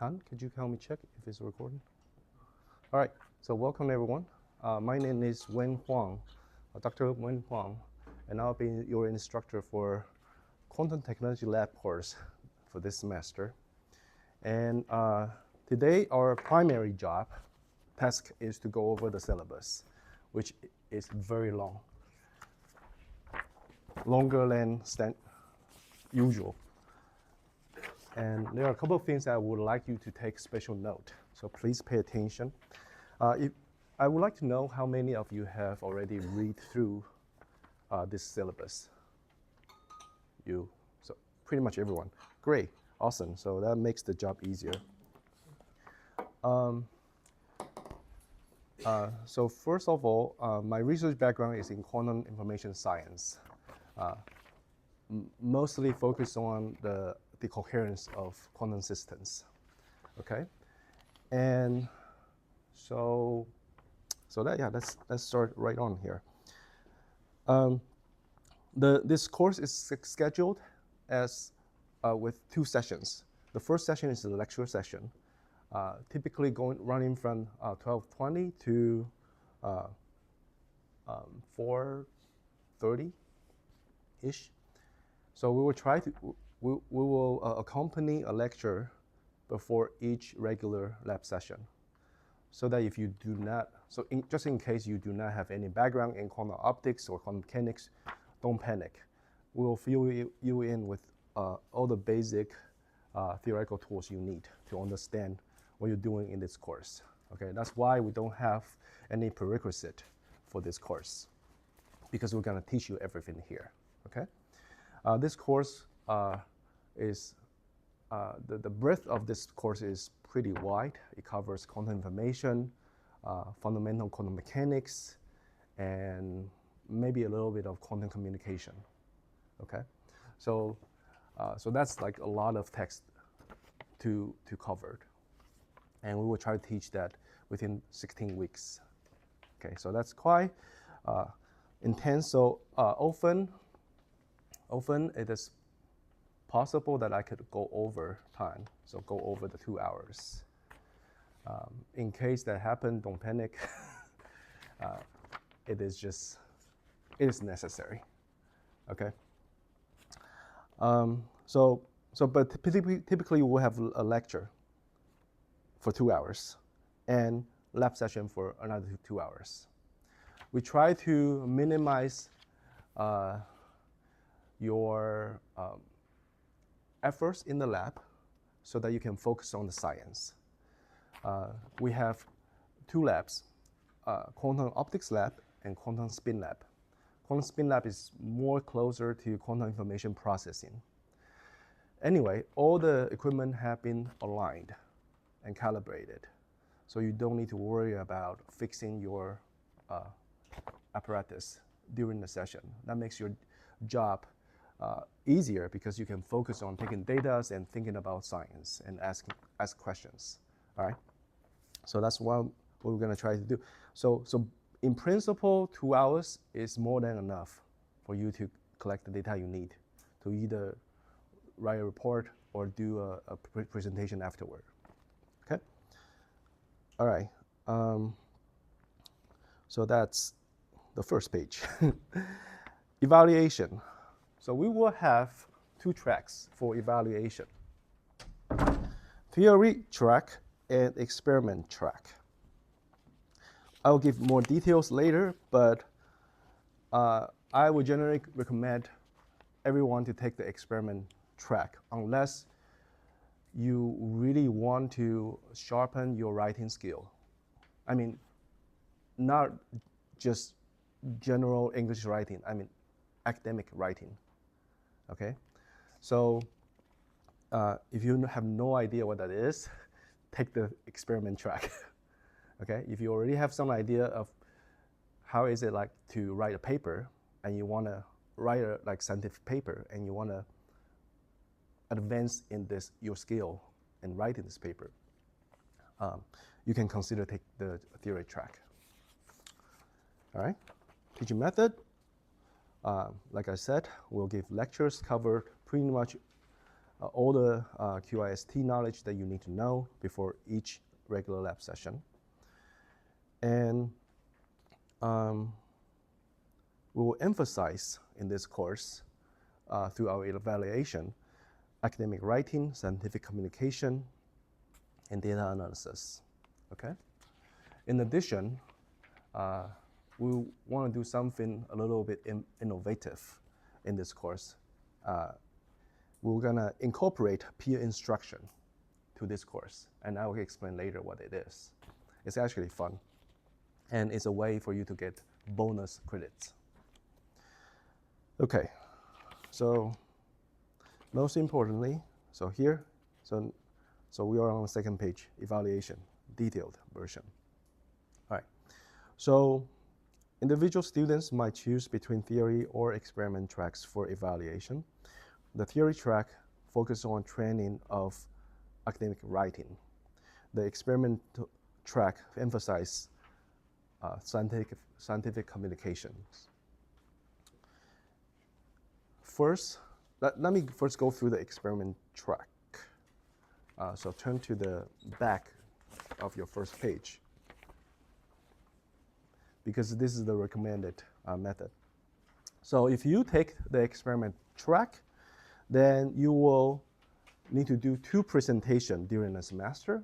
Han, could you help me check if it's recording? All right, so welcome everyone. My name is Wen Huang, Dr. Wen Huang, and I'll be your instructor for Quantum Technology Lab course for this semester. And today our primary task is to go over the syllabus, which is very long, longer than usual. And there are a couple of things I would like you to take special note, so please pay attention. I would like to know how many of you have already read through this syllabus. So pretty much everyone. Great, awesome, so that makes the job easier. So first of all, my research background is in quantum information science, mostly focused on the coherence of quantum systems, okay? And let's start right on here. This course is scheduled as with 2 sessions. The first session is the lecture session, typically running from 12:20 to 4:30-ish. So we will accompany a lecture before each regular lab session, so that if you do not, just in case you do not have any background in quantum optics or quantum mechanics, don't panic. We will fill you in with all the basic theoretical tools you need to understand what you're doing in this course. Okay, that's why we don't have any prerequisite for this course, because we're gonna teach you everything here, okay? This course is, the breadth of this course is pretty wide. It covers quantum information, fundamental quantum mechanics, and maybe a little bit of quantum communication, okay? So that's like a lot of text to cover. And we will try to teach that within 16 weeks. Okay, so that's quite intense. So often it is possible that I could go over time, so go over the 2 hours. In case that happened, don't panic. It is necessary. Okay. But typically we'll have a lecture for 2 hours and lab session for another 2 hours. We try to minimize your efforts in the lab so that you can focus on the science. We have 2 labs, quantum optics lab and quantum spin lab. Quantum spin lab is more closer to quantum information processing. Anyway, all the equipment have been aligned and calibrated, so you don't need to worry about fixing your apparatus during the session. That makes your job easier because you can focus on taking data and thinking about science and ask questions. All right. So that's what we're going to try to do. So in principle, 2 hours is more than enough for you to collect the data you need to either write a report or do a presentation afterward. Okay. All right. So that's the first page. Evaluation. So we will have 2 tracks for evaluation: theory track and experiment track. I'll give more details later, but I would generally recommend everyone to take the experiment track unless you really want to sharpen your writing skill. I mean, not just general English writing, I mean academic writing, okay? So if you have no idea what that is, take the experiment track, okay? If you already have some idea of how is it like to write a paper and you wanna write a scientific paper and you wanna advance in your skill in writing this paper, you can consider take the theory track. All right, teaching method. Like I said, we'll give lectures covered pretty much all the QIST knowledge that you need to know before each regular lab session. And we will emphasize in this course through our evaluation, academic writing, scientific communication, and data analysis, okay? In addition, we want to do something a little bit innovative in this course. We're gonna incorporate peer instruction to this course, and I will explain later what it is. It's actually fun, and it's a way for you to get bonus credits. Okay, so most importantly, so here, so we are on the second page, evaluation, detailed version. All right, so individual students might choose between theory or experiment tracks for evaluation. The theory track focuses on training of academic writing. The experiment track emphasizes scientific communications. First, let me first go through the experiment track. So turn to the back of your first page, because this is the recommended method. So if you take the experiment track, then you will need to do 2 presentations during the semester.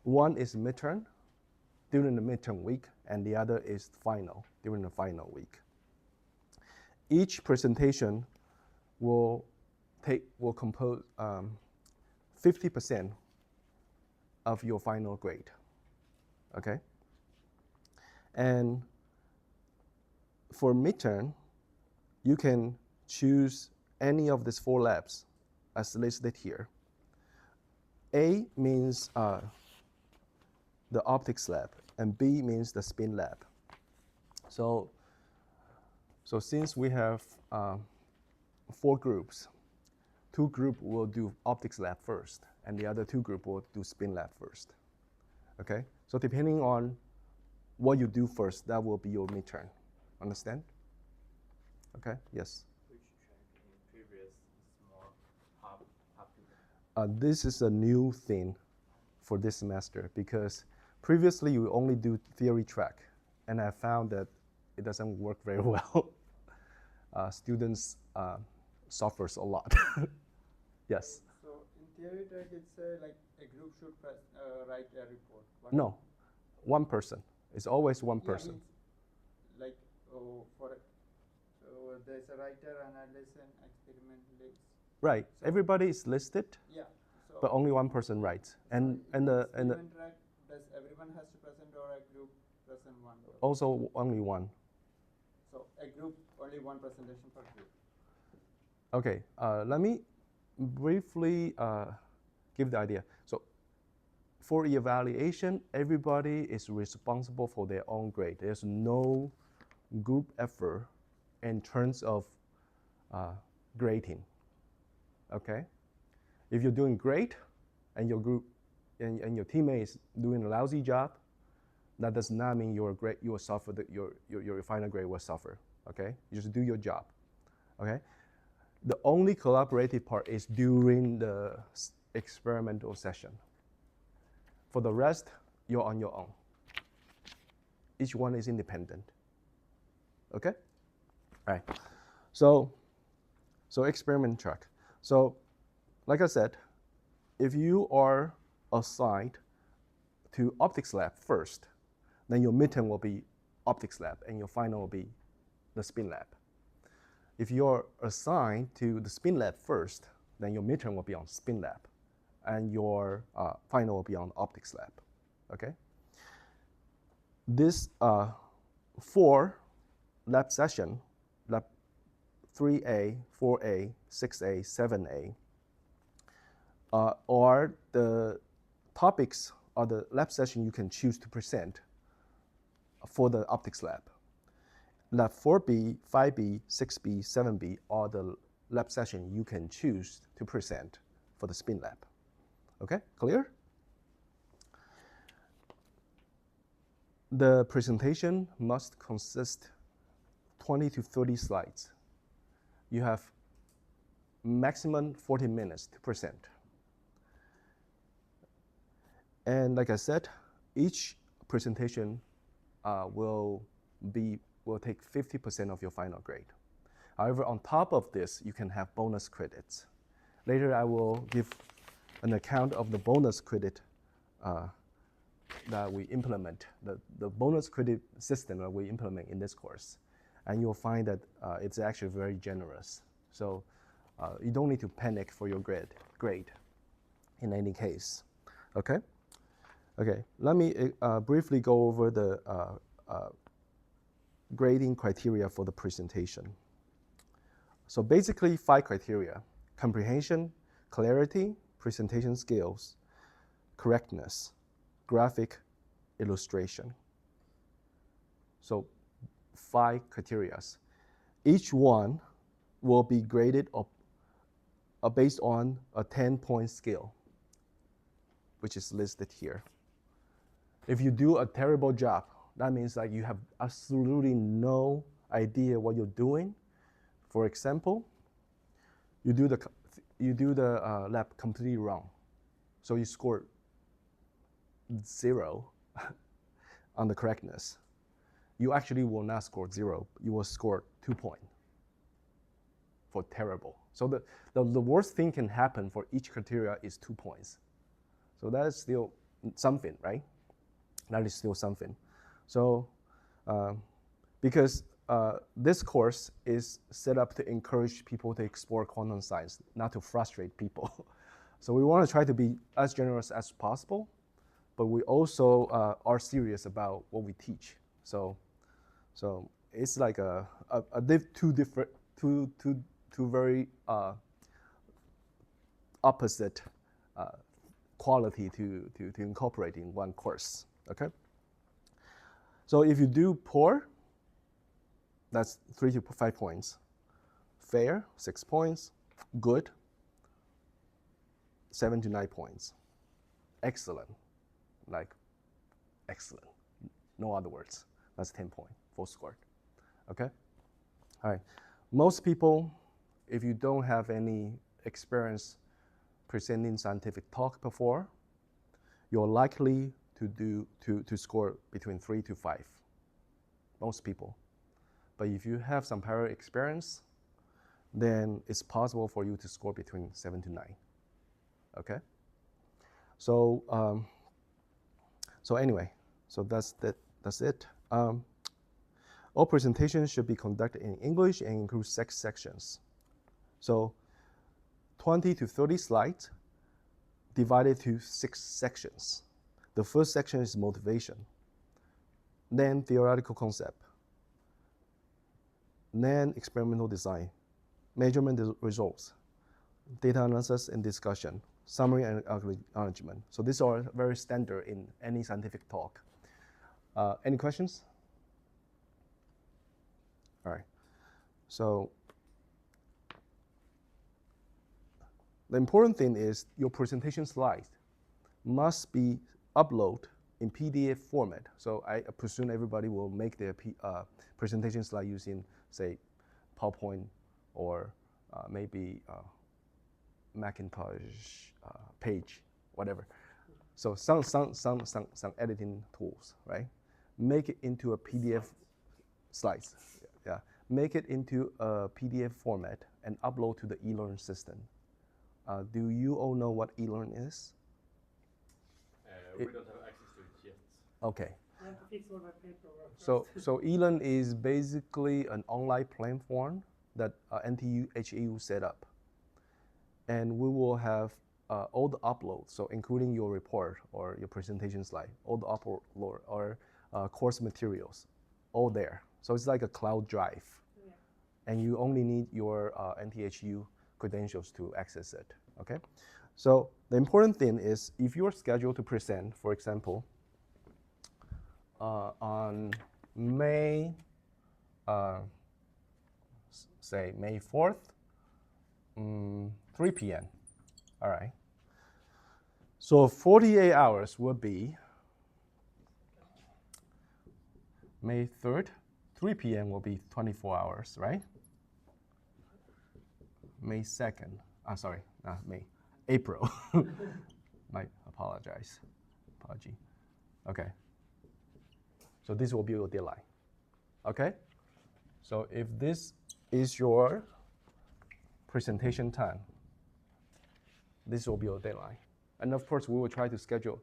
One is midterm during the midterm week, and the other is final during the final week. Each presentation will compose 50% of your final grade, okay? And for midterm, you can choose any of these 4 labs as listed here. A means the optics lab, and B means the spin lab. So since we have 4 groups, 2 groups will do optics lab first, and the other 2 groups will do spin lab first, okay? So depending on what you do first, that will be your midterm. Understand? Okay, yes? Which track in previous is more popular? This is a new thing for this semester, because previously you only do theory track, and I found that it doesn't work very well. Students suffers a lot. Yes? So in theory track, it's like a group should write a report. No, one person. It's always one Yeah, person. like so there's a writer, analyst, and experimentalist. Right. So Everybody is listed, yeah. So but only one person writes. And the experiment track, does everyone has to present, or a group present one? also only one. So a group, only one presentation per group. Okay. Let me briefly give the idea. So for evaluation, everybody is responsible for their own grade. There's no group effort in terms of grading. Okay? If you're doing great and your group and your teammate is doing a lousy job, that does not mean your grade you will suffer your final grade will suffer. Okay? You just do your job. Okay? The only collaborative part is during the experimental session. For the rest, you're on your own. Each one is independent. Okay? All right. So experiment track. So like I said, if you are assigned to optics lab first, then your midterm will be optics lab and your final will be the spin lab. If you're assigned to the spin lab first, then your midterm will be on spin lab and your final will be on optics lab, okay? This 4 lab session, lab 3A, 4A, 6A, 7A, are the topics or the lab session you can choose to present for the optics lab. Lab 4B, 5B, 6B, 7B are the lab session you can choose to present for the spin lab. Okay, clear? The presentation must consist 20 to 30 slides. You have maximum 40 minutes to present. And like I said, each presentation will take 50% of your final grade. However, on top of this, you can have bonus credits. Later, I will give an account of the bonus credit that we implement, the bonus credit system that we implement in this course. And you'll find that it's actually very generous. So you don't need to panic for your grade in any case, okay? Okay, let me briefly go over the grading criteria for the presentation. So basically 5 criteria: comprehension, clarity, presentation skills, correctness, graphic illustration. So 5 criteria. Each one will be graded based on a 10-point scale, which is listed here. If you do a terrible job, that means like you have absolutely no idea what you're doing. For example, you do the lab completely wrong, so you score 0 on the correctness. You actually will not score 0. You will score 2 points for terrible. So the worst thing can happen for each criteria is 2 points. So that is still something, right? That is still something. So because this course is set up to encourage people to explore quantum science, not to frustrate people. So we want to try to be as generous as possible, but we also are serious about what we teach. So it's like two very opposite quality to incorporate in one course. Okay. So if you do poor, that's 3 to 5 points. Fair, 6 points. Good, 7 to 9 points. Excellent, like excellent. No other words. That's 10 points, full score. Okay? All right. Most people, if you don't have any experience presenting scientific talk before, you're likely to score between 3 to 5. Most people. But if you have some prior experience, then it's possible for you to score between 7 to 9. Okay? So anyway, so that's it. All presentations should be conducted in English and include 6 sections. So 20 to 30 slides divided to 6 sections. The first section is motivation, then theoretical concept, then experimental design, measurement results, data analysis and discussion, summary and acknowledgement. So these are very standard in any scientific talk. Any questions? All right. So the important thing is your presentation slides must be uploaded in PDF format. So I presume everybody will make their presentation slide using, say, PowerPoint or maybe Macintosh Page, whatever. So some editing tools, right? Make it into a PDF slides. Yeah, make it into a PDF format and upload to the eLearn system. Do you all know what eLearn is? We don't have access to it yet. Okay. I have to fix all my paperwork first. So eLearn is basically an online platform that NTU HAU set up. And we will have all the uploads, so including your report or your presentation slide, all the upload or course materials, all there. So it's like a cloud drive. Yeah. And you only need your NTHU credentials to access it, okay? So the important thing is if you're scheduled to present, for example, on May, say May 4th, 3 p.m., all right. So 48 hours would be May 3rd, 3 p.m. will be 24 hours, right? May 2nd. Sorry, not May. April. My apology. Okay. So this will be your deadline. Okay? So if this is your presentation time, this will be your deadline. And of course, we will try to schedule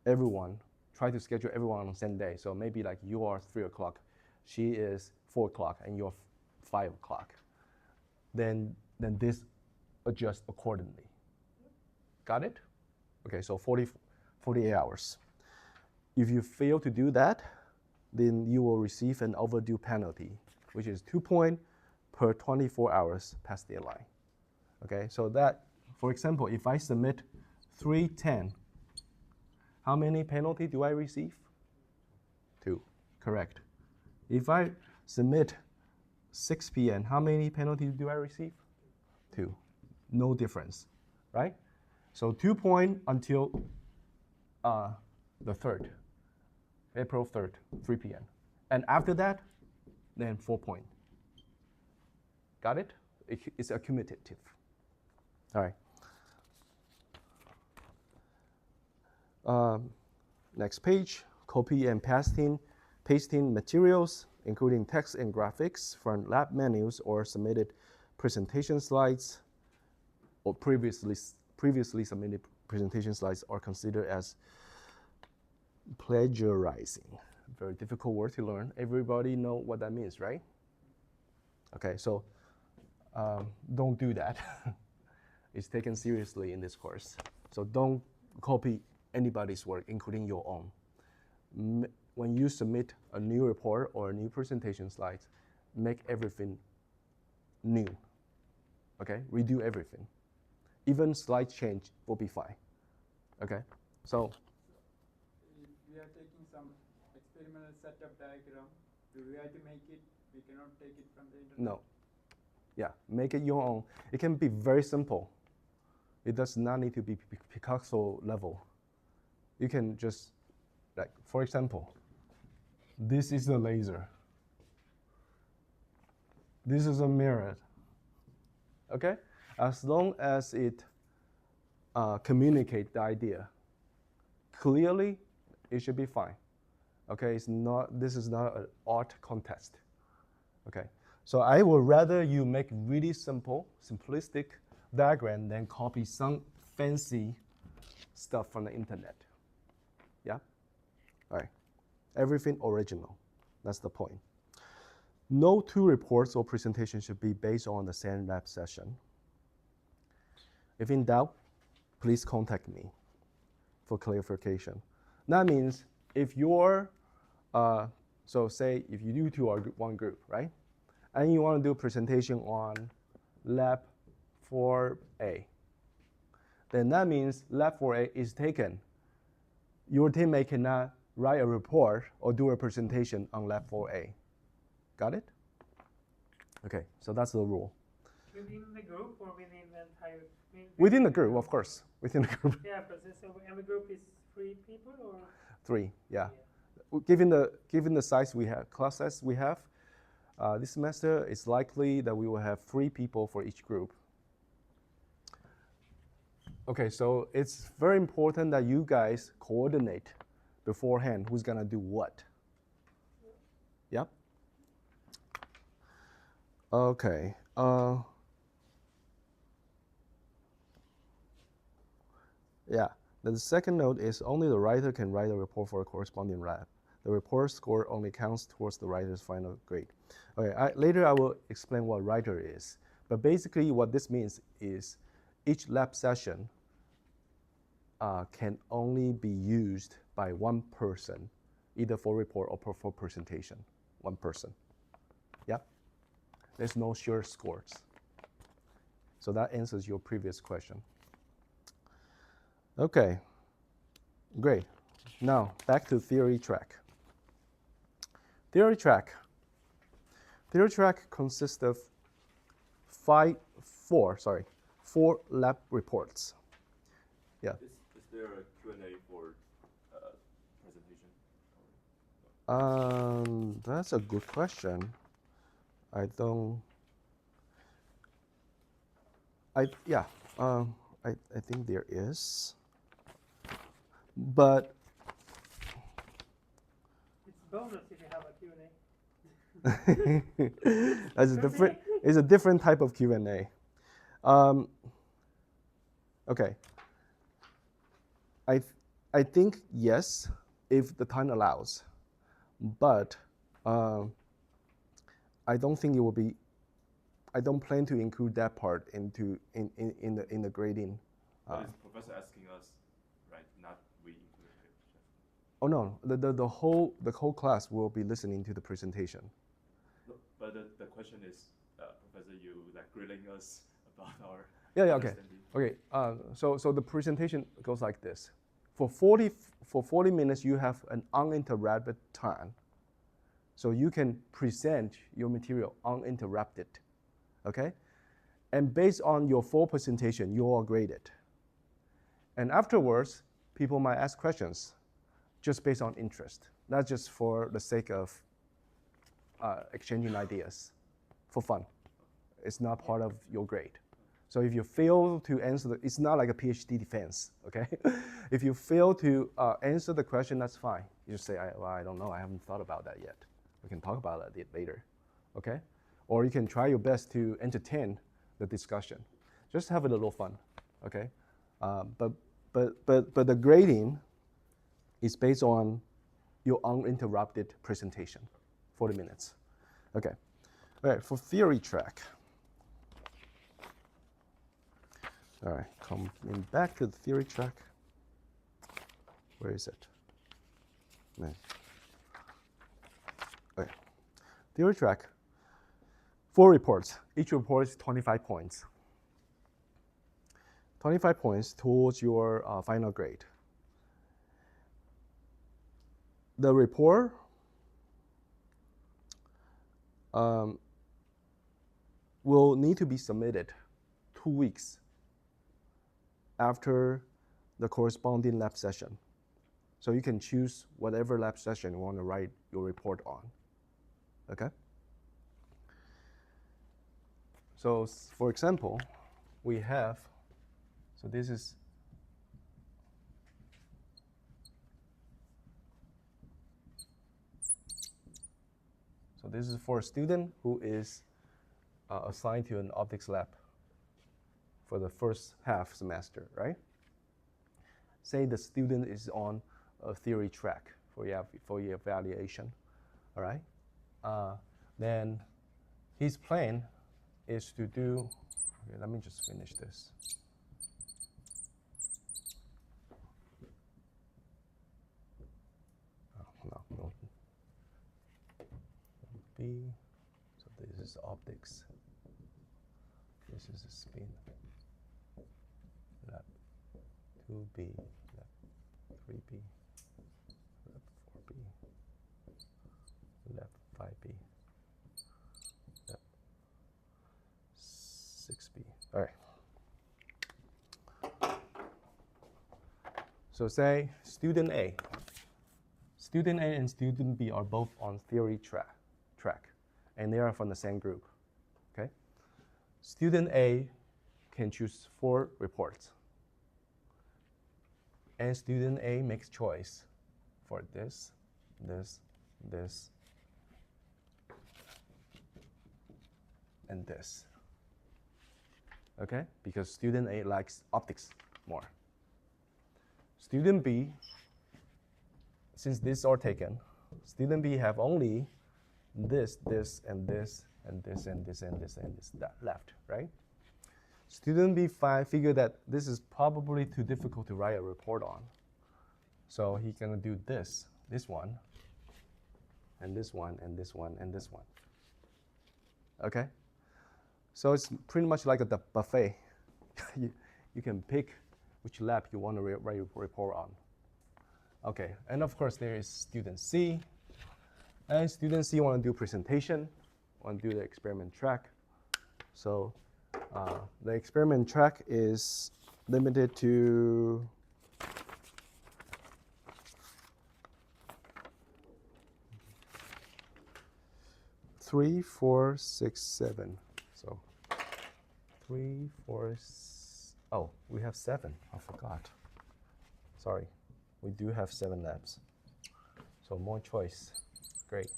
everyone on the same day. So maybe like you are 3 o'clock, she is 4 o'clock, and you're 5 o'clock. Then this adjusts accordingly. Got it? Okay, so 48 hours. If you fail to do that, then you will receive an overdue penalty, which is 2 points per 24 hours past deadline. Okay, so that, for example, if I submit 3:10, how many penalty do I receive? 2, correct. If I submit 6 p.m., how many penalties do I receive? 2, no difference, right? So 2 points until the 3rd, April 3rd, 3 p.m. And after that, then 4 points. Got it? It's accumulative. All right. Next page, copy and pasting materials, including text and graphics from lab menus or submitted presentation slides or previously submitted presentation slides are considered as plagiarizing. Very difficult word to learn. Everybody know what that means, right? Okay, so don't do that. It's taken seriously in this course. So don't copy anybody's work, including your own. When you submit a new report or a new presentation slides, make everything new. Okay, redo everything. Even slide change will be fine. Okay, so If we are taking some experimental setup diagram, do we have to make it? We cannot take it from the internet? no. Yeah, make it your own. It can be very simple. It does not need to be Picasso level. You can just, like, for example, this is a laser. This is a mirror. Okay? As long as it communicates the idea clearly, it should be fine. Okay? This is not an art contest. Okay? So I would rather you make really simple, simplistic diagram than copy some fancy stuff from the internet. Yeah? All right. Everything original. That's the point. No 2 reports or presentations should be based on the same lab session. If in doubt, please contact me for clarification. That means if you're, so say if you two are one group, right? And you want to do a presentation on lab 4A, then that means lab 4A is taken. Your teammate cannot write a report or do a presentation on lab 4A. Got it? Okay, so that's the rule. Within the group or within the entire? Within the group, of course. Within the group. Yeah, but so every group is 3 people or? 3, yeah. Given the size we have, class size we have, this semester, it's likely that we will have 3 people for each group. Okay, so it's very important that you guys coordinate beforehand who's gonna do what. Yep. Okay. Yeah. The second note is only the writer can write a report for a corresponding lab. The report score only counts towards the writer's final grade. Okay, later I will explain what writer is. But basically what this means is each lab session can only be used by one person, either for report or for presentation. One person. Yeah? There's no shared scores. So that answers your previous question. Okay, great. Now back to theory track. Theory track consists of 4 lab reports. Yeah. Is there a Q&A for presentation? That's a good question. I don't. Yeah, I think there is, but It's bonus if you have a Q&A. that's a different. It's a different type of Q&A. Okay. I think yes, if the time allows, but I don't think it will be. I don't plan to include that part in the grading. But is the professor asking us, right? Not we include it. Oh no, the whole class will be listening to the presentation. No, but the question is, Professor, you like grilling us about our Yeah, okay. understanding. Okay, so the presentation goes like this. For 40 minutes, you have an uninterrupted time. So you can present your material uninterrupted, okay? And based on your full presentation, you are graded. And afterwards, people might ask questions just based on interest, not just for the sake of exchanging ideas for fun. It's not part of your grade. So if you fail to answer, it's not like a PhD defense, okay? If you fail to answer the question, that's fine. You just say, well, I don't know, I haven't thought about that yet. We can talk about it later, okay? Or you can try your best to entertain the discussion. Just have a little fun, okay? But the grading is based on your uninterrupted presentation, 40 minutes. Okay, all right, for theory track. All right, coming back to the theory track. Where is it? Man. Okay, theory track, 4 reports. Each report is 25 points. 25 points towards your final grade. The report will need to be submitted 2 weeks after the corresponding lab session. So you can choose whatever lab session you want to write your report on, okay? So for example, we have, so this is, so this is for a student who is assigned to an optics lab for the first half semester, right? Say the student is on a theory track for your evaluation, all right? Then his plan is to do, okay, let me just finish this. No. B, so this is optics. This is a spin. Lab 2B, lab 3B, lab 4B, lab 5B, lab 6B. All right. So say student A. Student A and student B are both on theory track, and they are from the same group, okay? Student A can choose 4 reports, and student A makes choice for this, and this, okay? Because student A likes optics more. Student B, since these are taken, student B have only this, and this, and this, and this, and this, and this left, right? Student B figured that this is probably too difficult to write a report on. So he's gonna do this one, and this one, and this one, and this one. Okay? So it's pretty much like a buffet. you can pick which lab you want to write a report on. Okay, and of course there is student C. And student C want to do presentation, want to do the experiment track. So the experiment track is limited to three, 4, 6, 7. So 3, 4, oh, we have 7. I forgot. Sorry, we do have 7 labs. So more choice. Great.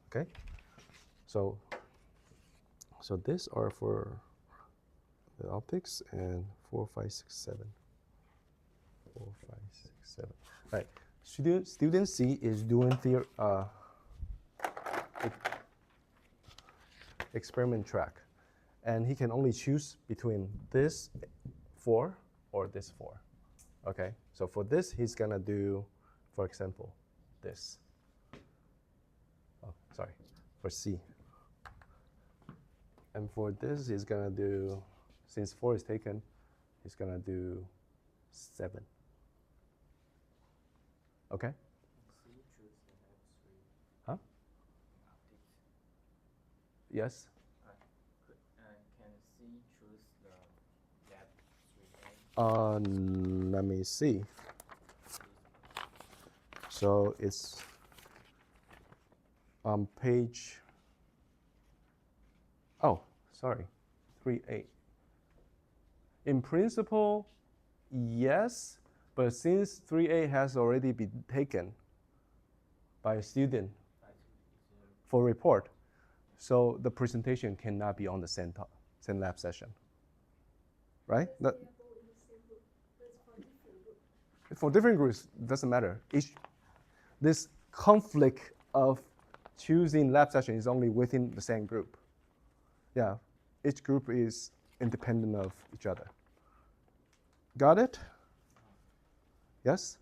Okay. So these are for the optics and 4, 5, 6, 7. 4, 5, 6, 7. All right. Student C is doing experiment track, and he can only choose between this 4 or this 4. Okay. So for this, he's gonna do, for example, this. Oh, sorry, for C. And for this, he's gonna do, since 4 is taken, he's gonna do 7. Okay? C choose the lab 3. Huh? Optics. Yes? Can C choose the lab 3A? Let me see. So it's on page, oh, sorry, 3A. In principle, yes, but since 3A has already been taken by a student for report, so the presentation cannot be on the same lab session, right? For different groups, doesn't matter. This conflict of choosing lab session is only within the same group. Yeah, each group is independent of each other. Got it? Yes?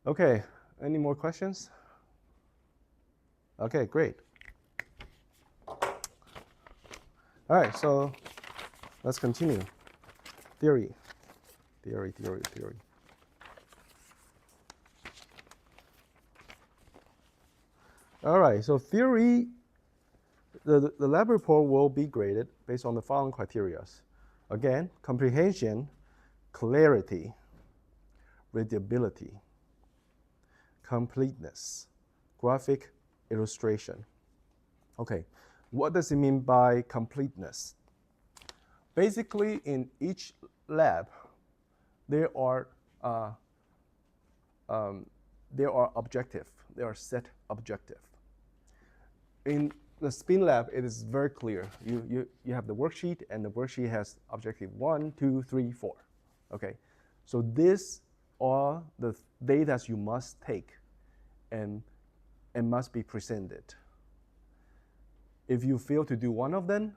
Okay, any more questions? Okay, great. All right, so let's continue. Theory. All right, so theory, the lab report will be graded based on the following criteria. Again, comprehension, clarity, readability, completeness, graphic illustration. Okay, what does it mean by completeness? Basically, in each lab, there are objective. There are set objective. In the spin lab, it is very clear. You have the worksheet, and the worksheet has objective 1, 2, 3, 4. Okay, so these are the data you must take, and must be presented. If you fail to do one of them,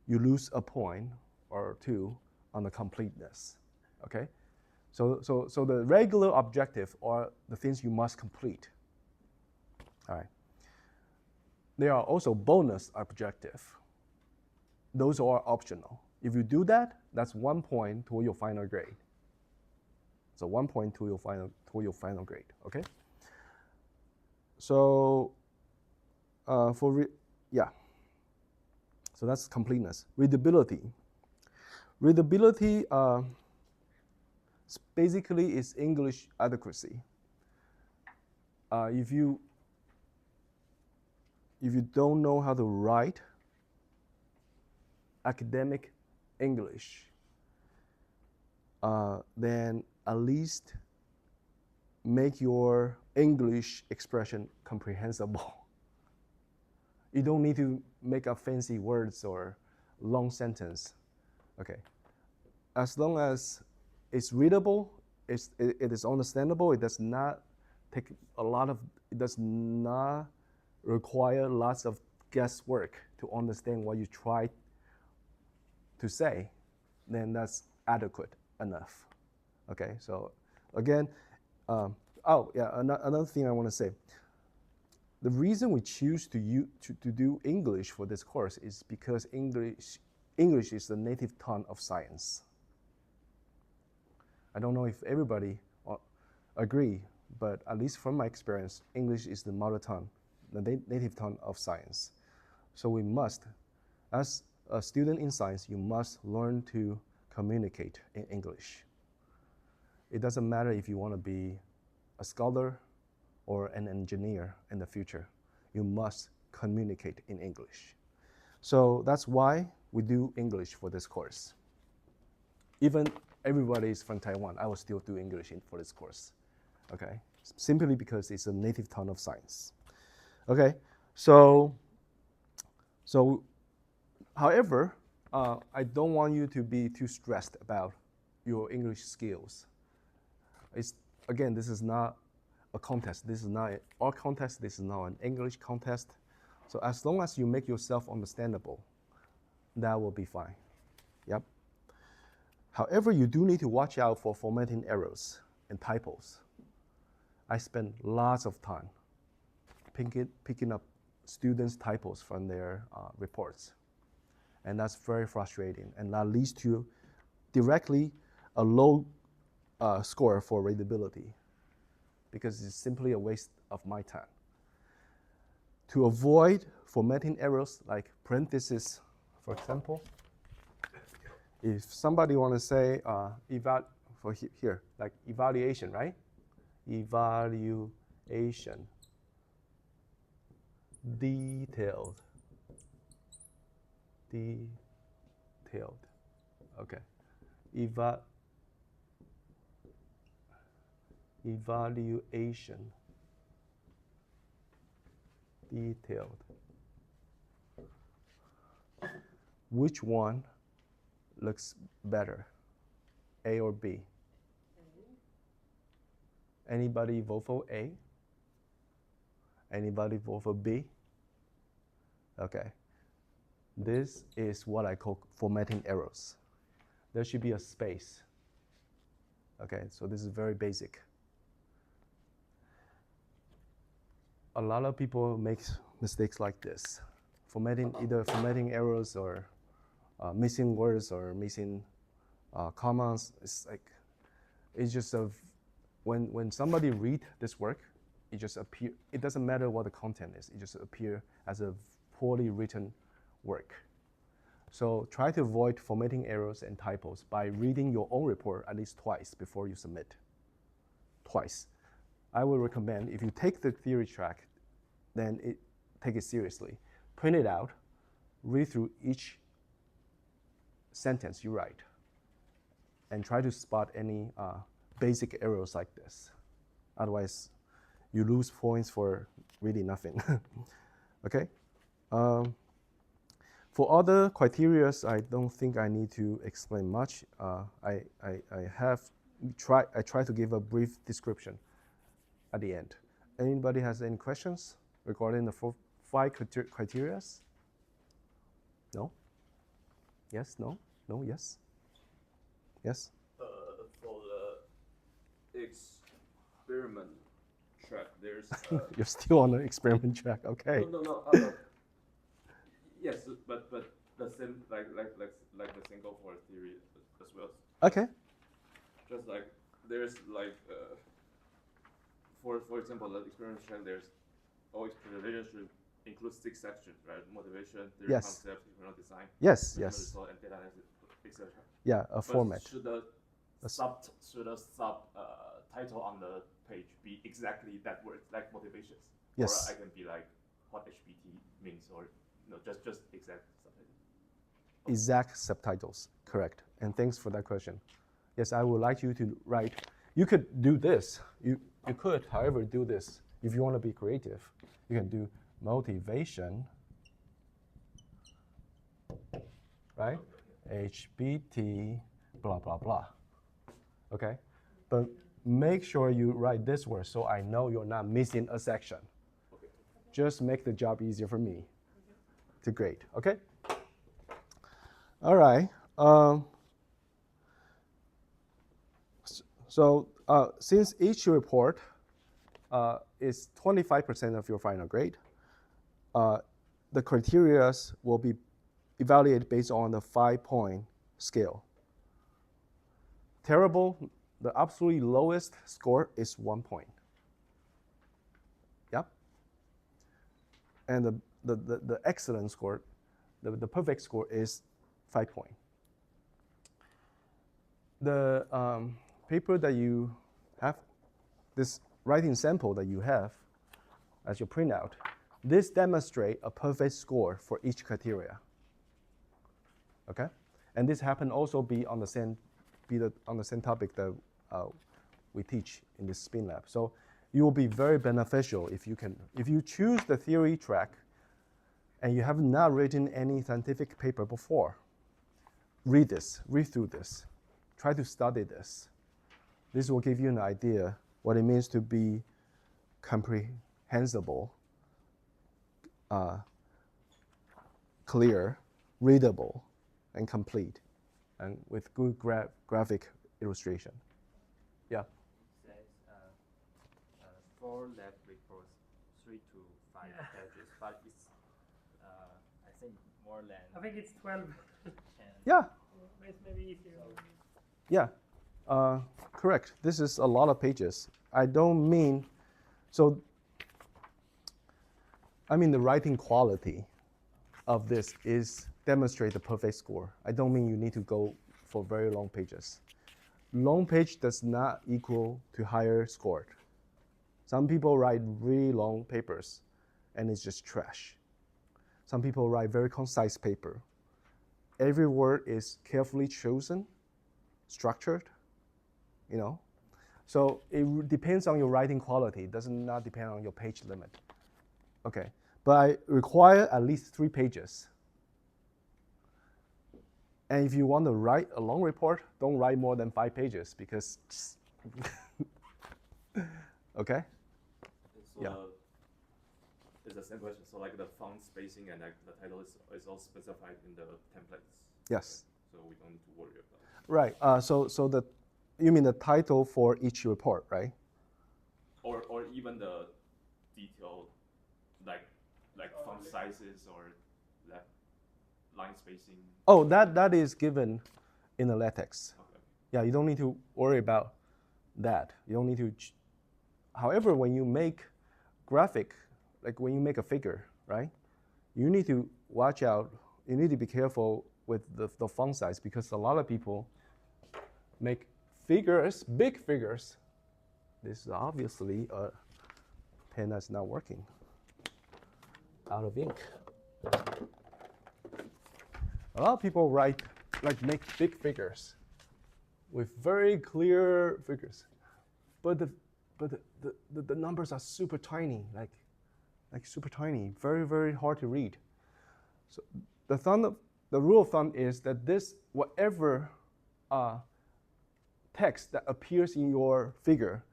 you lose a point or 2 on the completeness. Okay, so the regular objective are the things you must complete. All right. There are also bonus objective. Those are optional. If you do that, that's 1 point toward your final grade. So 1 point to your final grade. Okay. So so that's completeness. Readability. Readability basically is English adequacy. If you don't know how to write academic English, then at least make your English expression comprehensible. You don't need to make up fancy words or long sentence. Okay, as long as it's readable, it is understandable. It does not take it does not require lots of guesswork to understand what you try to say, then that's adequate enough. Okay, so again, another thing I want to say. The reason we choose to do English for this course is because English is the native tongue of science. I don't know if everybody agree, but at least from my experience, English is the mother tongue, the native tongue of science. So we must, as a student in science, you must learn to communicate in English. It doesn't matter if you want to be a scholar or an engineer in the future. You must communicate in English. So that's why we do English for this course. Even everybody is from Taiwan, I will still do English for this course, okay? Simply because it's a native tongue of science. Okay, so however, I don't want you to be too stressed about your English skills. Again, this is not a contest. This is not our contest. This is not an English contest. So as long as you make yourself understandable, that will be fine. Yep. However, you do need to watch out for formatting errors and typos. I spend lots of time picking up students' typos from their reports. And that's very frustrating. And that leads to directly a low score for readability because it's simply a waste of my time. To avoid formatting errors like parentheses, for example, if somebody want to say here, like evaluation, right? Evaluation, detailed, okay. Evaluation, detailed. Which one looks better, A or B? Anybody vote for A? Anybody vote for B? Okay. This is what I call formatting errors. There should be a space. Okay, so this is very basic. A lot of people make mistakes like this. Either formatting errors or missing words or missing commas. It's just when somebody read this work, it just appear. It doesn't matter what the content is. It just appear as a poorly written work. So try to avoid formatting errors and typos by reading your own report at least twice before you submit. Twice. I would recommend if you take the theory track, then take it seriously. Print it out, read through each sentence you write, and try to spot any basic errors like this. Otherwise, you lose points for really nothing. Okay? For other criteria, I don't think I need to explain much. I try to give a brief description at the end. Anybody has any questions regarding the 5 criteria? No? Yes? No? No? Yes? Yes? For the experiment track, there's You're still on the experiment track. Okay. no. Yes, but the same like the single for theory as well. Okay. Just like there's like for example the experiment track there's always presentation should include 6 sections, right? Motivation, theory, Yes. concept, experimental design, Yes. measurement Yes. result, and data analysis, etc. Yeah. A But format. should the sub title on the page be exactly that word, like motivations? Yes. Or I can be like what HBT means, or no, just exact subtitle. Exact subtitles, correct. And thanks for that question. Yes, I would like you to write. You could do this. You could, however, do this. If you want to be creative, you can do motivation, right? HBT, blah, blah, blah. Okay? But make sure you write this word so I know you're not missing a section. Okay. Just make the job easier for me to grade, okay? All right. Since each report is 25% of your final grade, the criteria will be evaluated based on the 5-point scale. Terrible, the absolutely lowest score is 1 point. Yep. And the excellent score, the perfect score is 5 points. The paper that you have, this writing sample that you have as your printout, this demonstrates a perfect score for each criteria. Okay, and this happen also be on the same on the same topic that we teach in this spin lab. So it will be very beneficial if you choose the theory track and you have not written any scientific paper before. Read through this, try to study this. This will give you an idea what it means to be comprehensible, clear, readable, and complete, and with good graphic illustration. Yeah. It says 4 lab reports, 3 to 5 pages, but it's I think more than I think it's 12. 10. Yeah. It's maybe easier. Yeah, correct. This is a lot of pages. I don't mean, so, I mean the writing quality of this is demonstrate the perfect score. I don't mean you need to go for very long pages. Long page does not equal to higher scored. Some people write really long papers and it's just trash. Some people write very concise paper. Every word is carefully chosen, structured, you know. So it depends on your writing quality. It does not depend on your page limit. Okay, but I require at least 3 pages. And if you want to write a long report, don't write more than 5 pages because, okay? So Yeah. It's the same question. So like the font spacing and like the title is all specified in the templates. Yes. So we don't need to worry about it. Right. So you mean the title for each report, right? Or even the detailed like font sizes or like line spacing. Oh, that is given in the LaTeX. Okay. Yeah, you don't need to worry about that. You don't need to. However, when you make graphic, like when you make a figure, right? You need to watch out. You need to be careful with the font size because a lot of people make figures, big figures. This is obviously a pen that's not working. Out of ink. A lot of people write, like make big figures with very clear figures, but the numbers are super tiny, like super tiny, very, very hard to read. So the rule of thumb is that whatever text that appears in your figure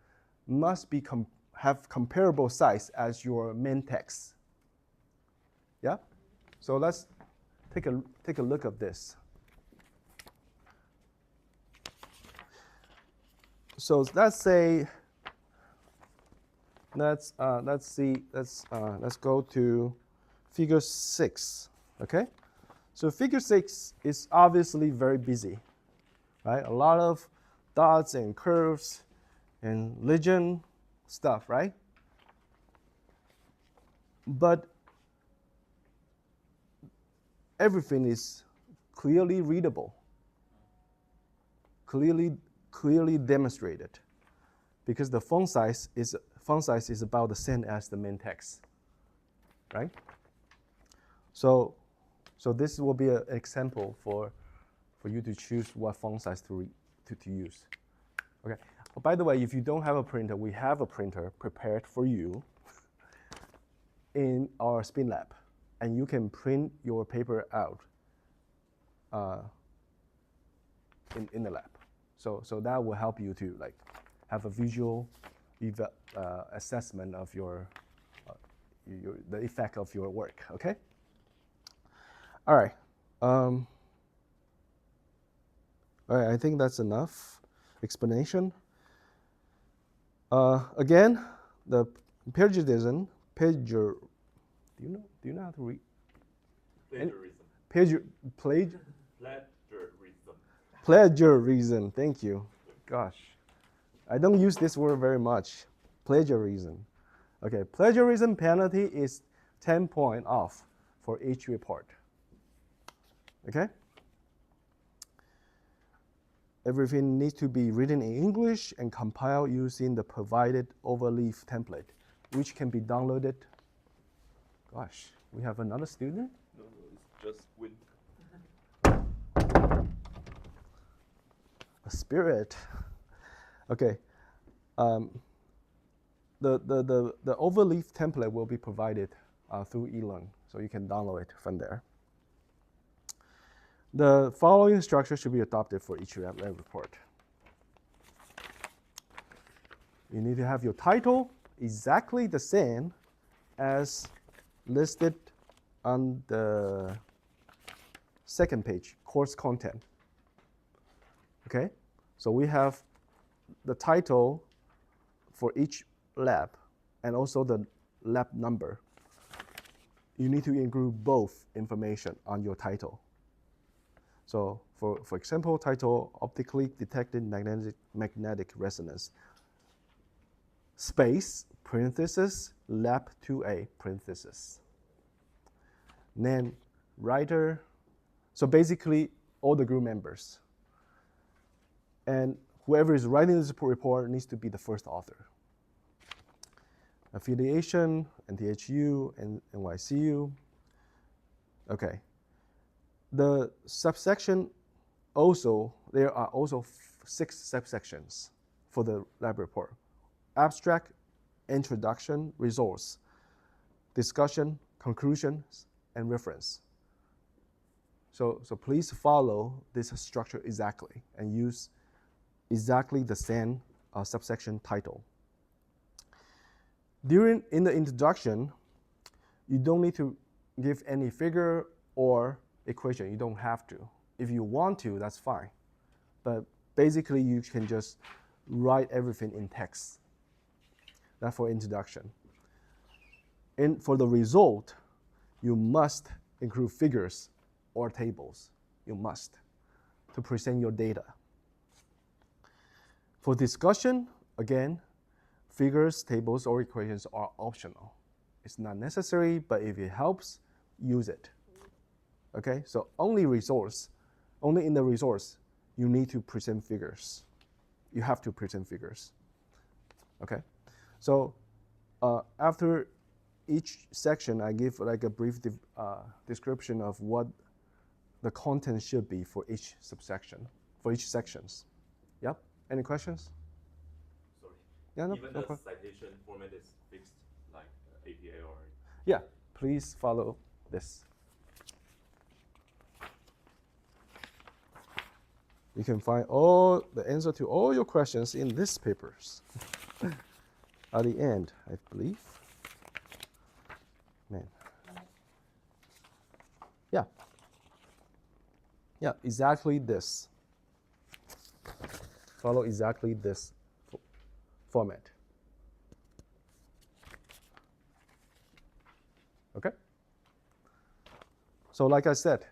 must be have comparable size as your main text. Yeah? So let's take a look at this. So let's say let's go to figure 6. Okay? So figure 6 is obviously very busy, right? A lot of dots and curves and legend stuff, right? But everything is clearly readable, clearly demonstrated, because the font size is about the same as the main text, right? So this will be an example for you to choose what font size to use. Okay. Oh, by the way, if you don't have a printer, we have a printer prepared for you in our spin lab, and you can print your paper out in the lab. So that will help you to like have a visual assessment of the effect of your work. Okay. All right. All right. I think that's enough explanation. Again, the plagiarism. Do you know how to read? Plagiarism. Plagiarism. Thank you. Gosh, I don't use this word very much. Plagiarism. Okay, plagiarism penalty is 10 points off for each report. Okay? Everything needs to be written in English and compiled using the provided overleaf template, which can be downloaded. Gosh, we have another student? No, it's just Win. a spirit. Okay. The overleaf template will be provided through eLearn, so you can download it from there. The following structure should be adopted for each lab report. You need to have your title exactly the same as listed on the second page, course content. Okay, so we have the title for each lab and also the lab number. You need to include both information on your title. So for example, title, optically detected magnetic resonance, space, parenthesis, lab 2A, parenthesis. Then writer, so basically all the group members. And whoever is writing this report needs to be the first author. Affiliation, NTHU, and NYCU. Okay. The subsection also, there are also 6 subsections for the lab report. Abstract, introduction, resource, discussion, conclusions, and reference. So please follow this structure exactly and use exactly the same subsection title. In the introduction, you don't need to give any figure or equation. You don't have to. If you want to, that's fine. But basically, you can just write everything in text. That's for introduction. And for the result, you must include figures or tables. You must, to present your data. For discussion, again, figures, tables, or equations are optional. It's not necessary, but if it helps, use it. Okay, so only in the resource, you need to present figures. You have to present figures. Okay, so after each section, I give like a brief description of what the content should be for each subsection, for each sections. Yep, any questions? Sorry. Yeah, no Even no the problem. citation format is fixed, like APA or. Yeah, please follow this. You can find all the answer to all your questions in these papers. At the end, I believe. Man. Yeah. Yeah, exactly this. Follow exactly this format. Okay? So like I said,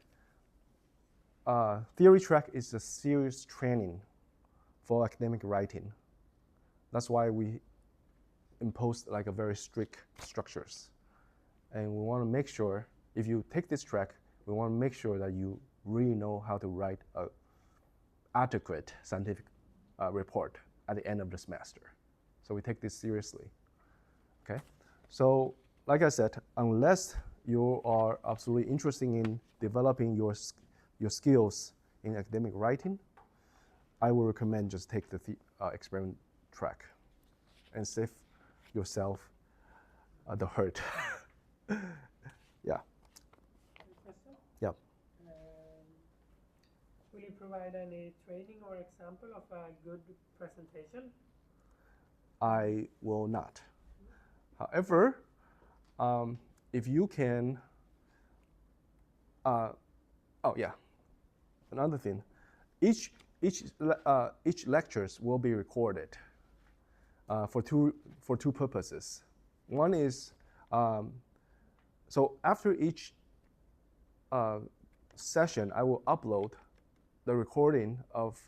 theory track is a serious training for academic writing. That's why we impose like a very strict structures. And we want to make sure, if you take this track, we want to make sure that you really know how to write an adequate scientific report at the end of the semester. So we take this seriously. Okay? So like I said, unless you are absolutely interested in developing your skills in academic writing, I will recommend just take the experiment track and save yourself the hurt. Yeah. Question? Yeah. Will you provide any training or example of a good presentation? I will not. However, if you can, oh yeah, another thing, each lectures will be recorded for two purposes. One is, so after each session, I will upload the recording of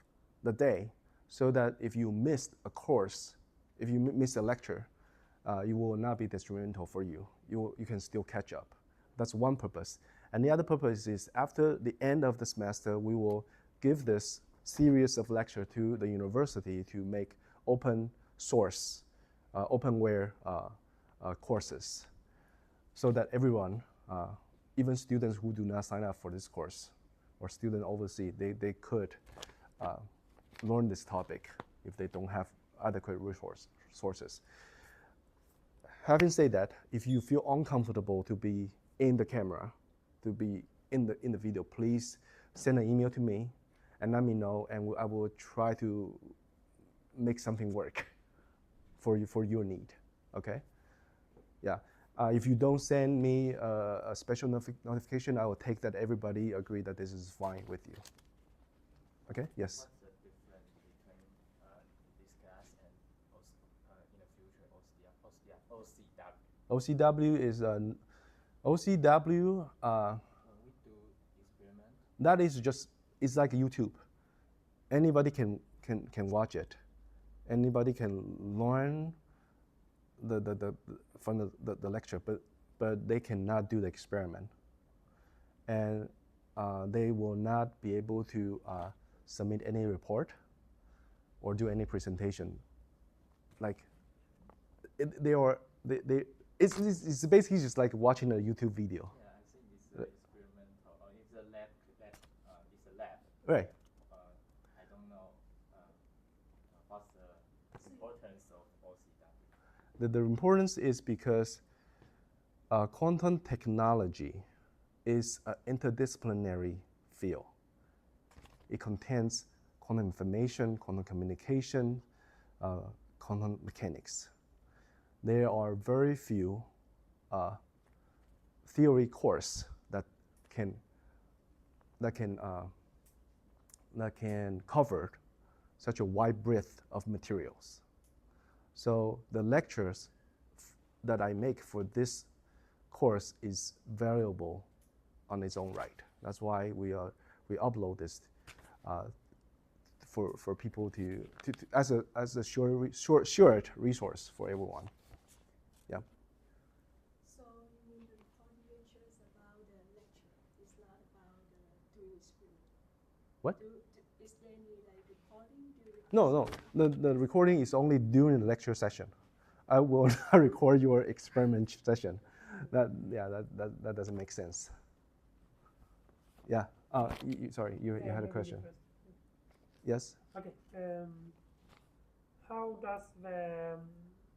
the day, so that if you missed a course, if you missed a lecture, it will not be detrimental for you. You can still catch up. That's one purpose. And the other purpose is after the end of the semester, we will give this series of lecture to the university to make open source, openware courses, so that everyone, even students who do not sign up for this course or student overseas, they could learn this topic if they don't have adequate sources. Having said that, if you feel uncomfortable to be in the camera, to be in the video, please send an email to me and let me know, and I will try to make something work for you, for your need. Okay? Yeah. If you don't send me a special notification, I will take that everybody agree that this is fine with you. Okay? Yes. What's the difference between this class and in the future OCW? OCW is OCW. When we do experiment, That is just, it's like YouTube. Anybody can watch it. Anybody can learn from the lecture, but they cannot do the experiment, and they will not be able to submit any report or do any presentation. Like it's basically just like watching a YouTube video. yeah, I think it's experimental. It's a lab. It's a lab. Right. I don't know what's the importance of OCW. The importance is because quantum technology is an interdisciplinary field. It contains quantum information, quantum communication, quantum mechanics. There are very few theory course that can cover such a wide breadth of materials. So the lectures that I make for this course is valuable on its own right. That's why we upload this for people to as a short resource for everyone. Yeah. So you mean the recording lectures about the lecture? It's not about doing experiment. What? Is there any like recording? No. The recording is only during the lecture session. I will not record your experiment session. That doesn't make sense. Yeah. Sorry, you had a question. Yes. Okay. How does the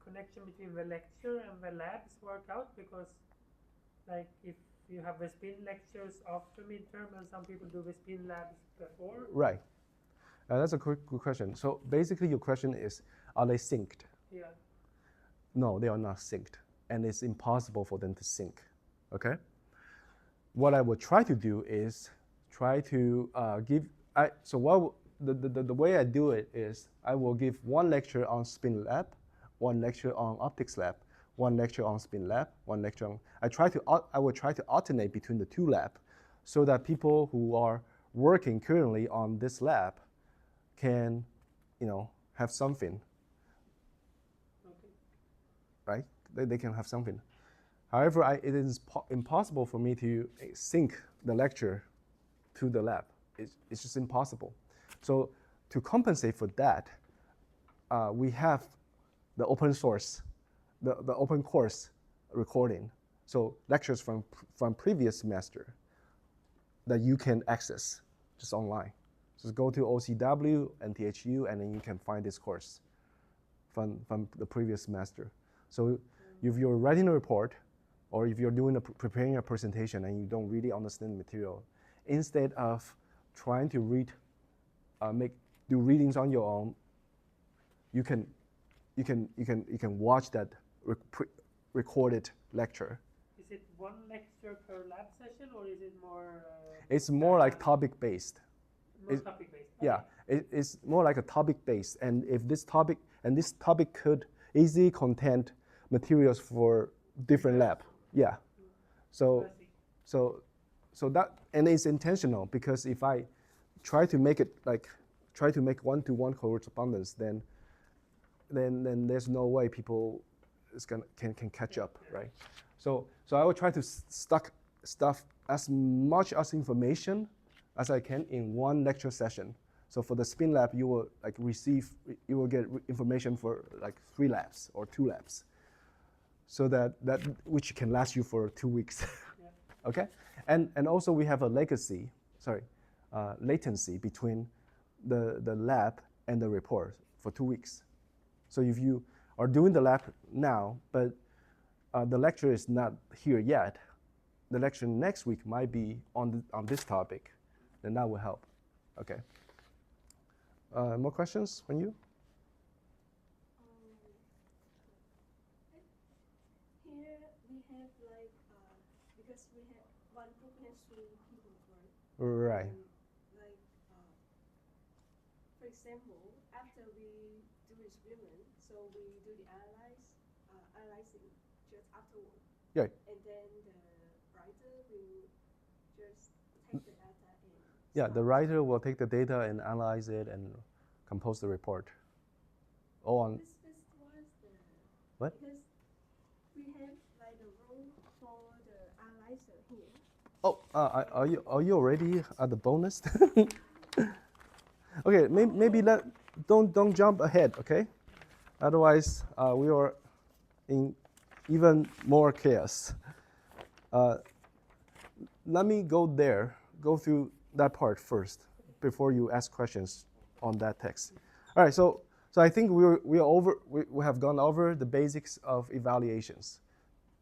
connection between the lecture and the labs work out? Because, like, if you have the spin lectures after midterm, and some people do the spin labs before. Right. That's a good question. So basically, your question is, are they synced? Yeah. No, they are not synced, and it's impossible for them to sync. Okay. What I will try to do is try to the way I do it is I will give one lecture on spin lab, one lecture on optics lab, one lecture on spin lab, one lecture on. I will try to alternate between the two labs, so that people who are working currently on this lab can, have something. Okay. Right? They can have something. However, it is impossible for me to sync the lecture to the lab. It's just impossible. So to compensate for that, we have the open source, the open course recording. So lectures from previous semester that you can access just online. Just go to OCW and THU, and then you can find this course from the previous semester. So if you're writing a report, or if you're preparing a presentation and you don't really understand the material, instead of trying to do readings on your own, you can watch that recorded lecture. Is it one lecture per lab session, or is it more? It's more like topic based. More topic based. Yeah, it's more like a topic based, and if this topic could easily contain materials for different lab. Yeah. So that, and it's intentional, because if I try to make one-to-one correspondence, then there's no way people can catch up, right? So I will try to stuff as much as information as I can in one lecture session. So for the spin lab, you will get information for like 3 labs or 2 labs. So that which can last you for 2 weeks. Yeah. Okay, and also we have a latency between the lab and the report for 2 weeks. So if you are doing the lab now, but the lecture is not here yet, the lecture next week might be on this topic, then that will help. Okay. More questions from you? Here we have like because we have one group has 3 people, right? Right. And, like for example, after we do experiment, so we do the analyzing just afterward. Yeah. And then the writer will just take the data and Yeah, the start. writer will take the data and analyze it and compose the report. All on. This was the What? because we have like the role for the analyzer here. Oh, are you already at the bonus? Okay, maybe don't jump ahead, okay? Otherwise, we are in even more chaos. Let me go through that part first before you ask questions on that text. All right, so I think we have gone over the basics of evaluations,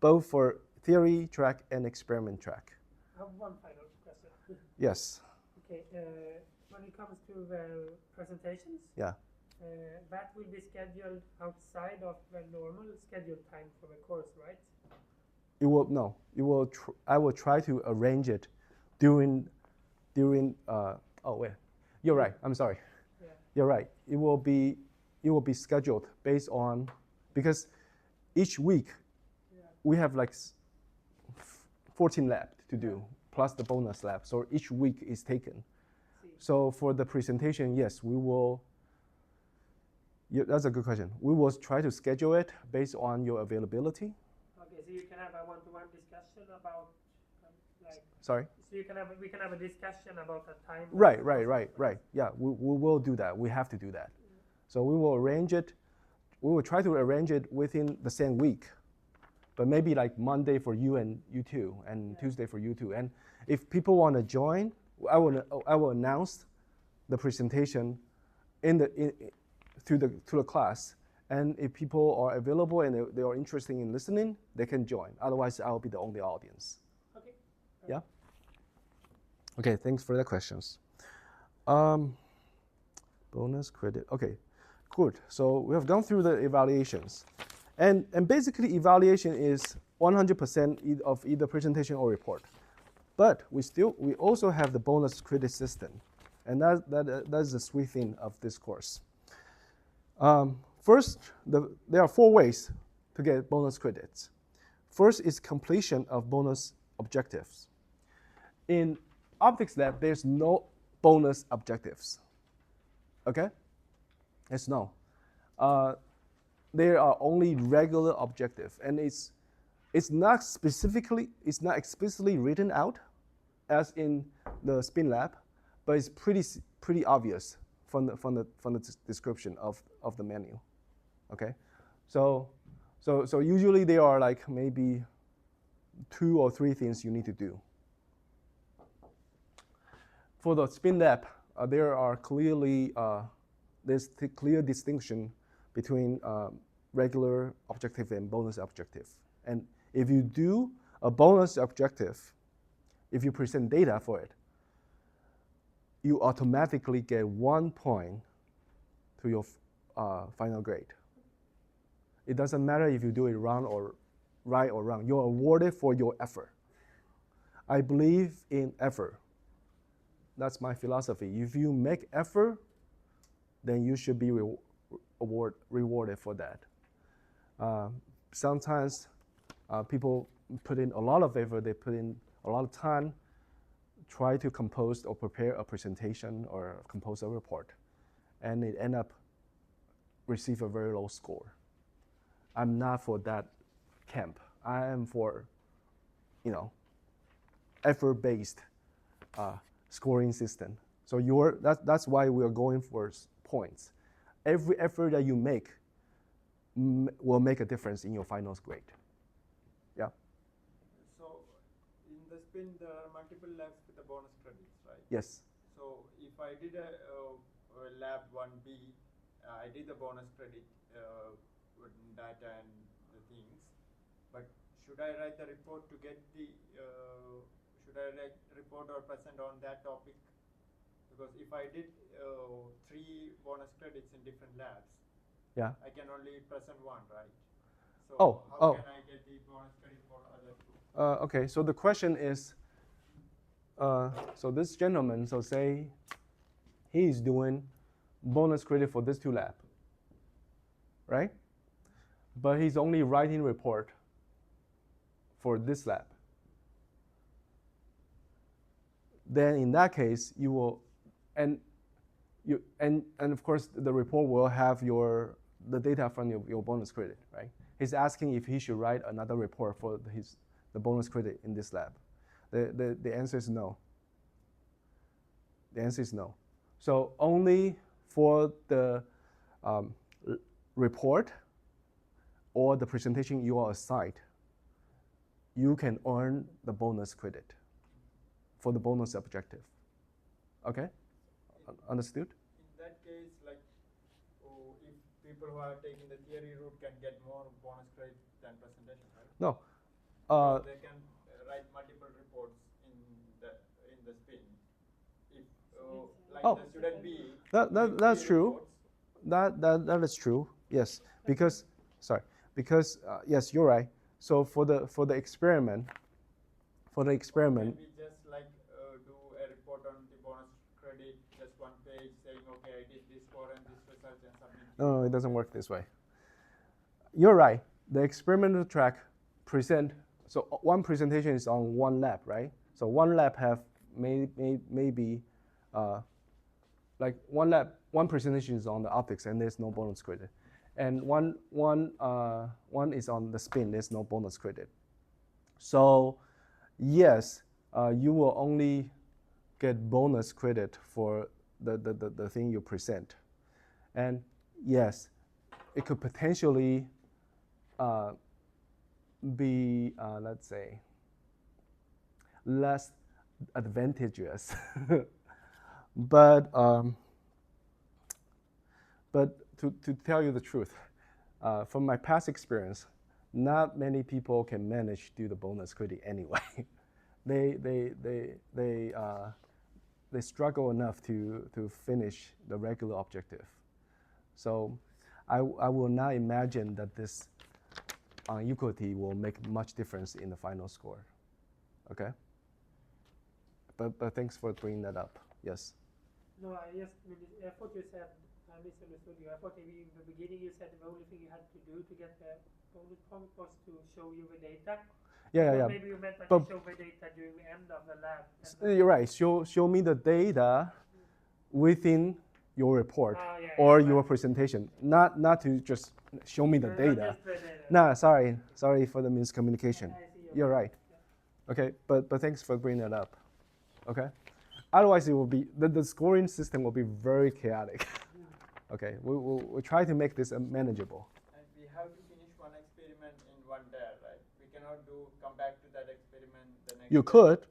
both for theory track and experiment track. I have one final question. Yes. Okay, when it comes to the presentations, Yeah. that will be scheduled outside of the normal scheduled time for the course, right? I will try to arrange it during. Oh wait, you're right. I'm sorry. Yeah. You're right. It will be scheduled based on, because each week we have like 14 labs to do plus the bonus lab. So each week is taken. So for the presentation, yes, we will. Yeah, that's a good question. We will try to schedule it based on your availability. Okay, so you can have a one-to-one discussion about Sorry. So we can have a discussion about the time. Right. Yeah, we will do that. We have to do that. So we will arrange it. We will try to arrange it within the same week, but maybe like Monday for you and you two, and Tuesday for you two. And if people want to join, I will announce the presentation to the class. And if people are available and they are interested in listening, they can join. Otherwise, I'll be the only audience. Okay. Yeah. Okay. Thanks for the questions. Bonus credit. Okay. Good. So we have gone through the evaluations, and basically evaluation is 100% of either presentation or report. But we also have the bonus credit system, and that's the sweet thing of this course. First, there are 4 ways to get bonus credits. First is completion of bonus objectives. In optics lab, there's no bonus objectives. Okay? It's no. There are only regular objectives, and it's not explicitly written out as in the spin lab, but it's pretty obvious from the description of the menu. Okay, so usually there are like maybe 2 or 3 things you need to do. For the spin lab, there are there's clear distinction between regular objective and bonus objective. And if you do a bonus objective, if you present data for it, you automatically get 1 point to your final grade. It doesn't matter if you do it right or wrong. You're awarded for your effort. I believe in effort. That's my philosophy. If you make effort, then you should be rewarded for that. Sometimes people put in a lot of effort. They put in a lot of time, try to compose or prepare a presentation or compose a report, and it end up receive a very low score. I'm not for that camp. I am for, effort-based scoring system. So that's why we are going for points. Every effort that you make will make a difference in your finals grade. Yeah. So in the spin, there are multiple labs with the bonus credits, right? Yes. So if I did a lab 1B, I did the bonus credit with data and the things, but should I write the report to get the, should I write report or present on that topic? Because if I did 3 bonus credits in different labs, Yeah. I can only present one, right? So Oh, how oh. can I get the bonus credit for other 2? Okay, so the question is, so this gentleman, so say he's doing bonus credit for this 2 lab, right? But he's only writing report for this lab. Then in that case, you will, and of course the report will have the data from your bonus credit, right? He's asking if he should write another report for the bonus credit in this lab. The answer is no. The answer is no. So only for the report or the presentation you are assigned, you can earn the bonus credit for the bonus objective. Okay? Understood? In that case, like, if people who are taking the theory route can get more bonus credit than presentation, right? No. Because they can write multiple reports in the spin. If like Oh. the student B, That's three true. reports, That is true. Yes, because yes, you're right. So for the experiment, can we just like do a report on the bonus credit, just 1 page saying, okay, I did this score and this result and submit. no, it doesn't work this way. You're right. The experimental track so one presentation is on one lab, right? So one lab have maybe like one presentation is on the optics and there's no bonus credit, and one is on the spin. There's no bonus credit. So yes, you will only get bonus credit for the thing you present, and yes, it could potentially be let's say less advantageous. But to tell you the truth, from my past experience, not many people can manage to do the bonus credit anyway. They struggle enough to finish the regular objective. So I will not imagine that this unequality will make much difference in the final score. Okay? But thanks for bringing that up. Yes. No, I thought you said, I misunderstood you. I thought in the beginning you said the only thing you had to do to get the bonus point was to show you the data. Yeah. Maybe you meant that But- you show the data during the end of the lab. and then- You're right. Show me the data within your report Yeah, or yeah, your right. presentation. Not to just show me the Not data. just the data. No, sorry for the miscommunication. I see your You're point. right. Okay, but thanks for bringing that up. Okay, otherwise it will be the scoring system will be very chaotic. Okay, we'll try to make this manageable. And we have to finish one experiment in one day, right? We cannot come back to that experiment the next You day. could.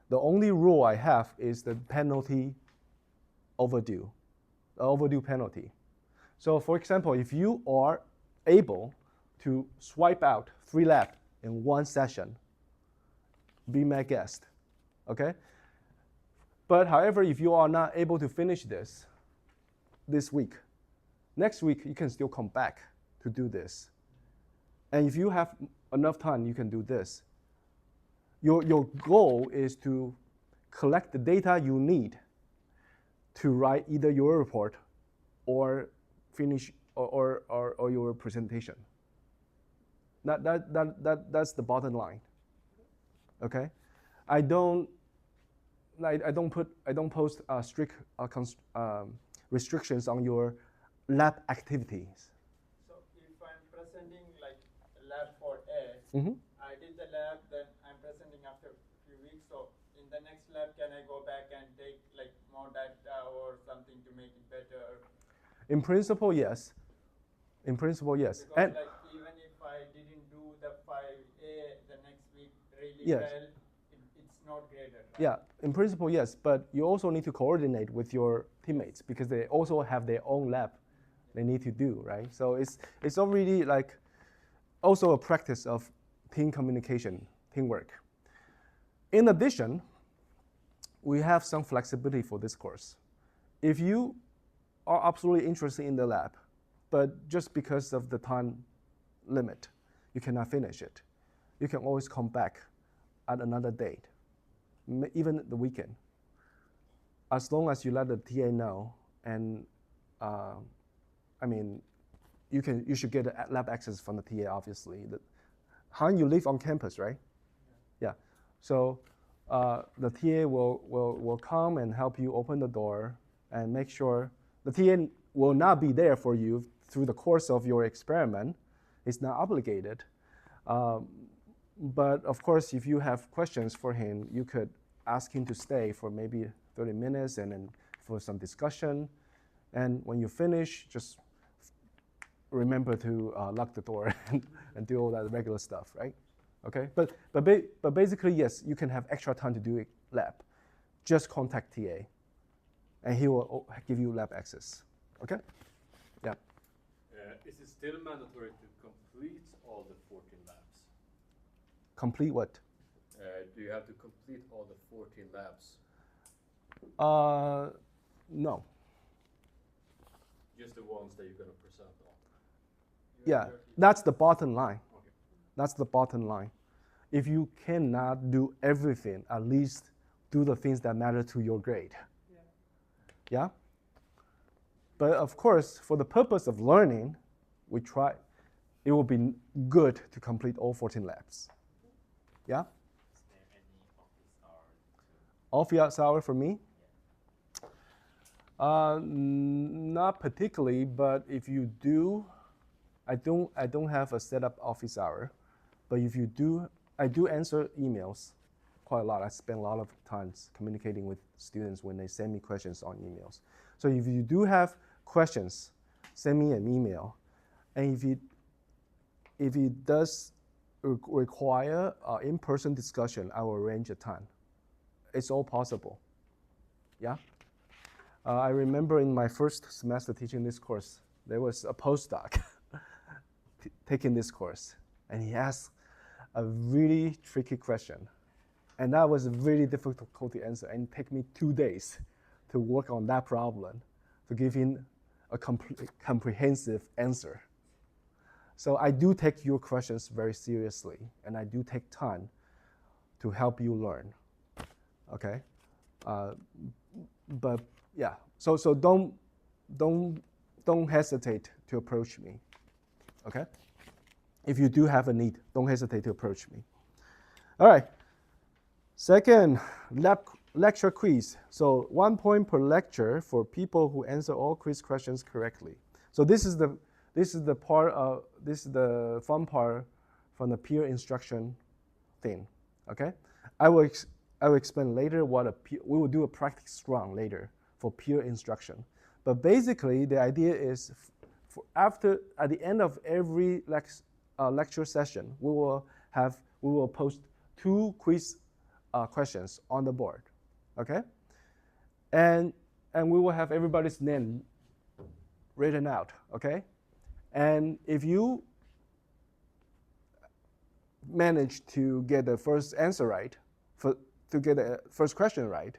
The only rule I have is the penalty overdue, the overdue penalty. So for example, if you are able to swipe out 3 labs in one session, be my guest, okay? But however, if you are not able to finish this week, next week you can still come back to do this. And if you have enough time, you can do this. Your goal is to collect the data you need to write either your report or finish or your presentation. That's the bottom line. Okay, I don't post strict restrictions on your lab activities. So if I'm presenting like lab for A, Mhm. I did the lab, then I'm presenting after a few weeks. So in the next lab, can I go back and take like more data or something to make it better? In principle, yes. In principle, yes. Because And like even if I didn't do the 5A the next week really Yes. well, it's not graded, Yeah, in principle, yes, but you also need to coordinate with your teammates because they also have their own lab they need to do, right? So it's already like also a practice of team communication, teamwork. In addition, we have some flexibility for this course. If you are absolutely interested in the lab, but just because of the time limit, you cannot finish it, you can always come back at another date, even the weekend. As long as you let the TA know, and I mean, you should get lab access from the TA, obviously. Han, you live on campus, right? Yeah. So the TA will come and help you open the door and make sure the TA will not be there for you through the course of your experiment. It's not obligated. But of course, if you have questions for him, you could ask him to stay for maybe 30 minutes and then for some discussion. And when you finish, just remember to lock the door and do all that regular stuff, right? Okay, but basically, yes, you can have extra time to do a lab. Just contact TA, and he will give you lab access. Okay? Yeah. Is it still mandatory to complete all the 14 labs? Complete what? Do you have to complete all the 14 labs? No. Just the ones that you're going to present on? Yeah, that's the bottom line. Okay. That's the bottom line. If you cannot do everything, at least do the things that matter to your grade. Yeah? But of course, for the purpose of learning, it will be good to complete all 14 labs. Yeah? Is there any office hour? Office hour for me? Not particularly, but if you do, I don't have a set up office hour, but if you do, I do answer emails quite a lot. I spend a lot of times communicating with students when they send me questions on emails. So if you do have questions, send me an email. And if it does require in-person discussion, I will arrange a time. It's all possible. Yeah? I remember in my first semester teaching this course, there was a postdoc taking this course, and he asked a really tricky question. And that was really difficult to answer, and it took me 2 days to work on that problem to give him a comprehensive answer. So I do take your questions very seriously, and I do take time to help you learn. Okay? But yeah, so don't hesitate to approach me. Okay? If you do have a need, don't hesitate to approach me. All right. Second, lecture quiz. So 1 point per lecture for people who answer all quiz questions correctly. So this is the fun part from the peer instruction thing. Okay? I will explain later we will do a practice run later for peer instruction. But basically, the idea is at the end of every lecture session, we will post 2 quiz questions on the board, okay? And we will have everybody's name written out, okay? And if you manage to get the first answer right, to get the first question right,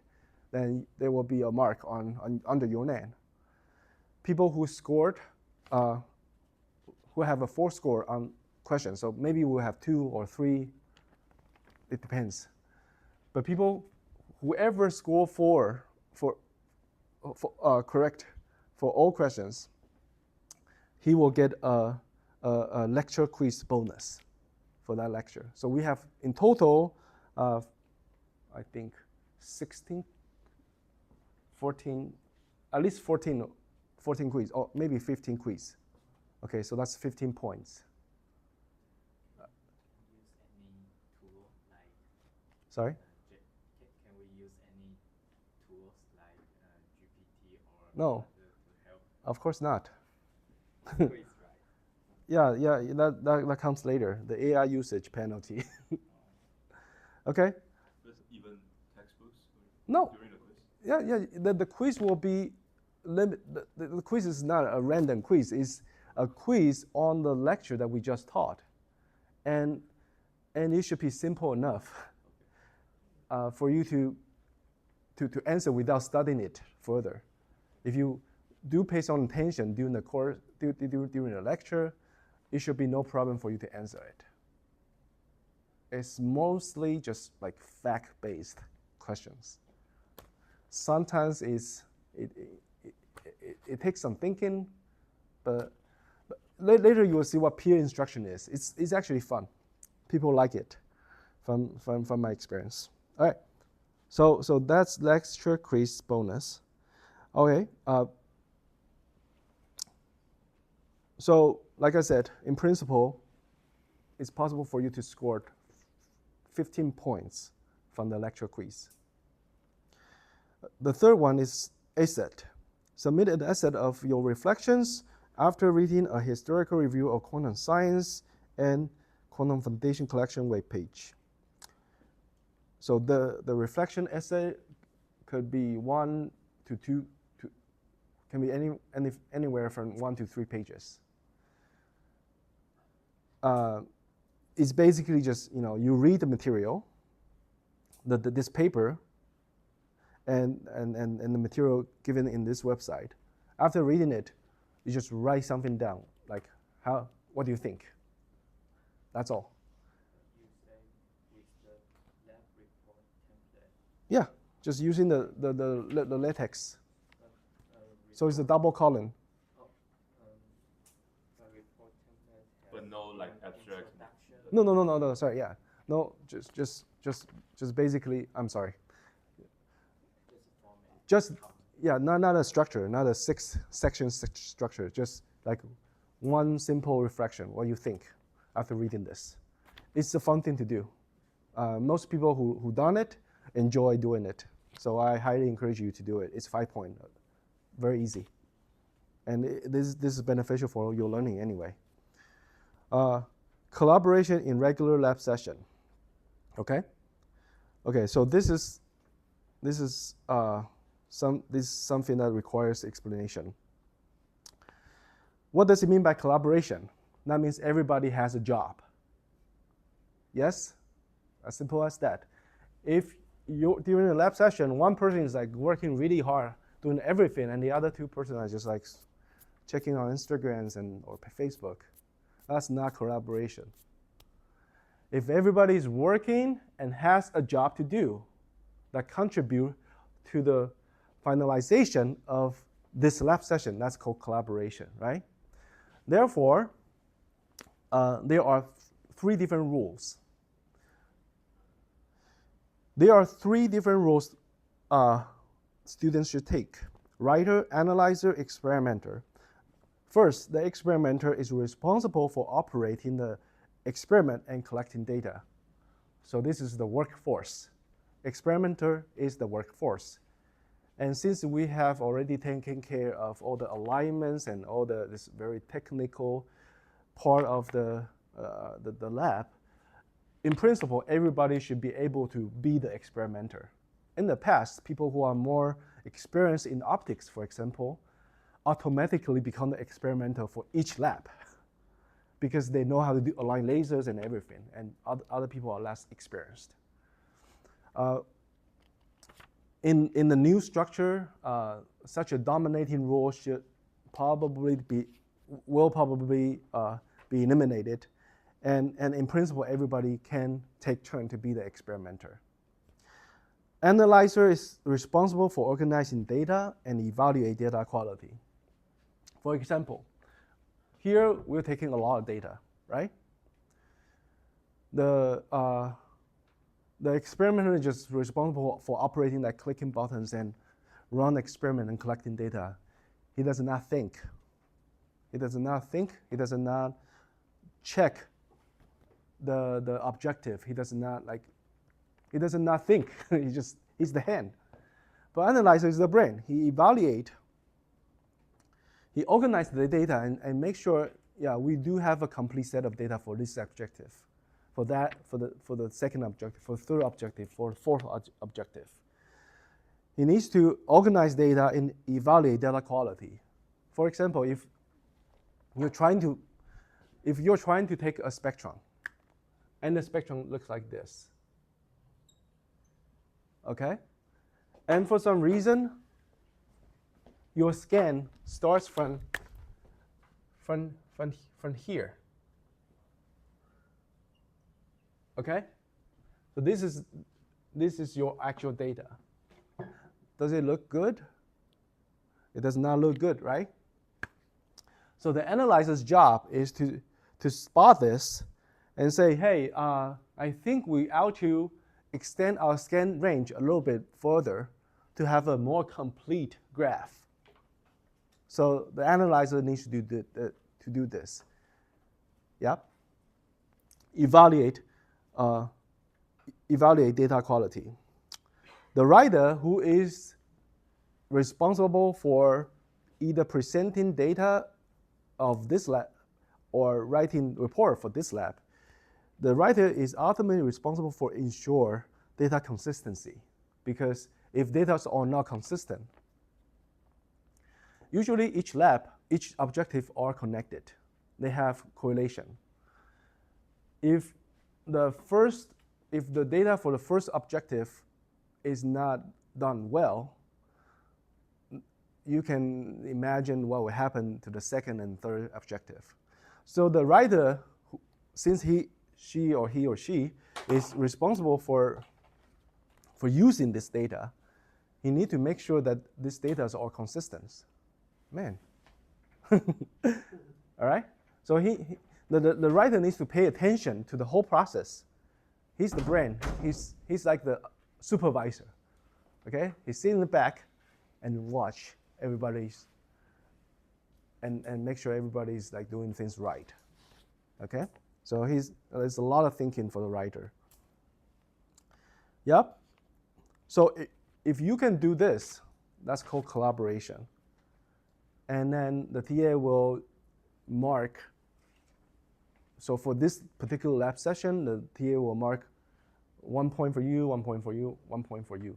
then there will be a mark under your name. People who scored, who have a 4 score on questions, so maybe we'll have 2 or 3, it depends. But whoever score 4 correct for all questions, he will get a lecture quiz bonus for that lecture. So we have in total, I think 14, at least 14 quiz, or maybe 15 quiz. Okay, so that's 15 points. Use any tool like? Sorry? Can we use any tools like GPT or No. to help? Of course not. Quiz, right? Yeah, that comes later, the AI usage penalty. Okay? There's even textbook No. during the quiz? Yeah. The quiz will be the quiz is not a random quiz. It's a quiz on the lecture that we just taught, and it should be simple enough for you to answer without studying it further. If you do pay some attention during the course, during the lecture, it should be no problem for you to answer it. It's mostly just like fact-based questions. Sometimes it takes some thinking, but later you will see what peer instruction is. It's actually fun. People like it, from my experience. All right, so that's lecture quiz bonus. Okay. So like I said, in principle, it's possible for you to score 15 points from the lecture quiz. The third one is essay. Submit an essay of your reflections after reading a historical review of quantum science and Quantum Foundation Collection webpage. So the reflection essay could be 1 to 2, can be anywhere from 1 to 3 pages. It's basically just, you read the material, this paper, and the material given in this website. After reading it, you just write something down, like what do you think? That's all. You say with the lab report template. Yeah, just using the latex. So it's a double column. The report template has But no like abstract. introduction. No. Sorry, yeah, no, just basically. I'm sorry. Just a format. Not a structure, not a 6-section structure. Just like one simple reflection. What do you think after reading this? It's a fun thing to do. Most people who done it enjoy doing it. So I highly encourage you to do it. It's 5 point, very easy, and this is beneficial for your learning anyway. Collaboration in regular lab session. Okay. So this is something that requires explanation. What does it mean by collaboration? That means everybody has a job. Yes, as simple as that. If during a lab session, one person is like working really hard, doing everything, and the other 2 persons are just like checking on Instagrams or Facebook, that's not collaboration. If everybody is working and has a job to do that contribute to the finalization of this lab session, that's called collaboration, right? Therefore, there are 3 different rules. There are 3 different rules students should take: writer, analyzer, experimenter. First, the experimenter is responsible for operating the experiment and collecting data. So this is the workforce. Experimenter is the workforce. And since we have already taken care of all the alignments and all this very technical part of the lab, in principle, everybody should be able to be the experimenter. In the past, people who are more experienced in optics, for example, automatically become the experimenter for each lab because they know how to align lasers and everything, and other people are less experienced. In the new structure, such a dominating role will probably be eliminated, and in principle, everybody can take turn to be the experimenter. Analyzer is responsible for organizing data and evaluate data quality. For example, here we're taking a lot of data, right? The experimenter is just responsible for operating, like clicking buttons and run experiment and collecting data. He does not think. He does not think. He does not check the objective. He does not think. He's the hand. But analyzer is the brain. He evaluate. He organizes the data and make sure, we do have a complete set of data for this objective, for the second objective, for the third objective, for the fourth objective. he needs to organize data and evaluate data quality. For example, if you're trying to take a spectrum, and the spectrum looks like this, okay? And for some reason, your scan starts from here, okay? So this is your actual data. Does it look good? It does not look good, right? So the analyzer's job is to spot this and say, hey, I think we ought to extend our scan range a little bit further to have a more complete graph. So the analyzer needs to do this. Yep. Evaluate data quality. The writer who is responsible for either presenting data of this lab or writing report for this lab, the writer is ultimately responsible for ensure data consistency, because if data are not consistent, usually each objective are connected. They have correlation. If the data for the first objective is not done well, you can imagine what will happen to the second and third objective. So the writer, since she or she is responsible for using this data, he needs to make sure that these data are consistent. Man. All right? So the writer needs to pay attention to the whole process. He's the brain. He's like the supervisor. Okay? He's sitting in the back and watch everybody's and make sure everybody's like doing things right. Okay? So there's a lot of thinking for the writer. Yep. So if you can do this, that's called collaboration. And then the TA will mark. So for this particular lab session, the TA will mark 1 point for you, 1 point for you, 1 point for you.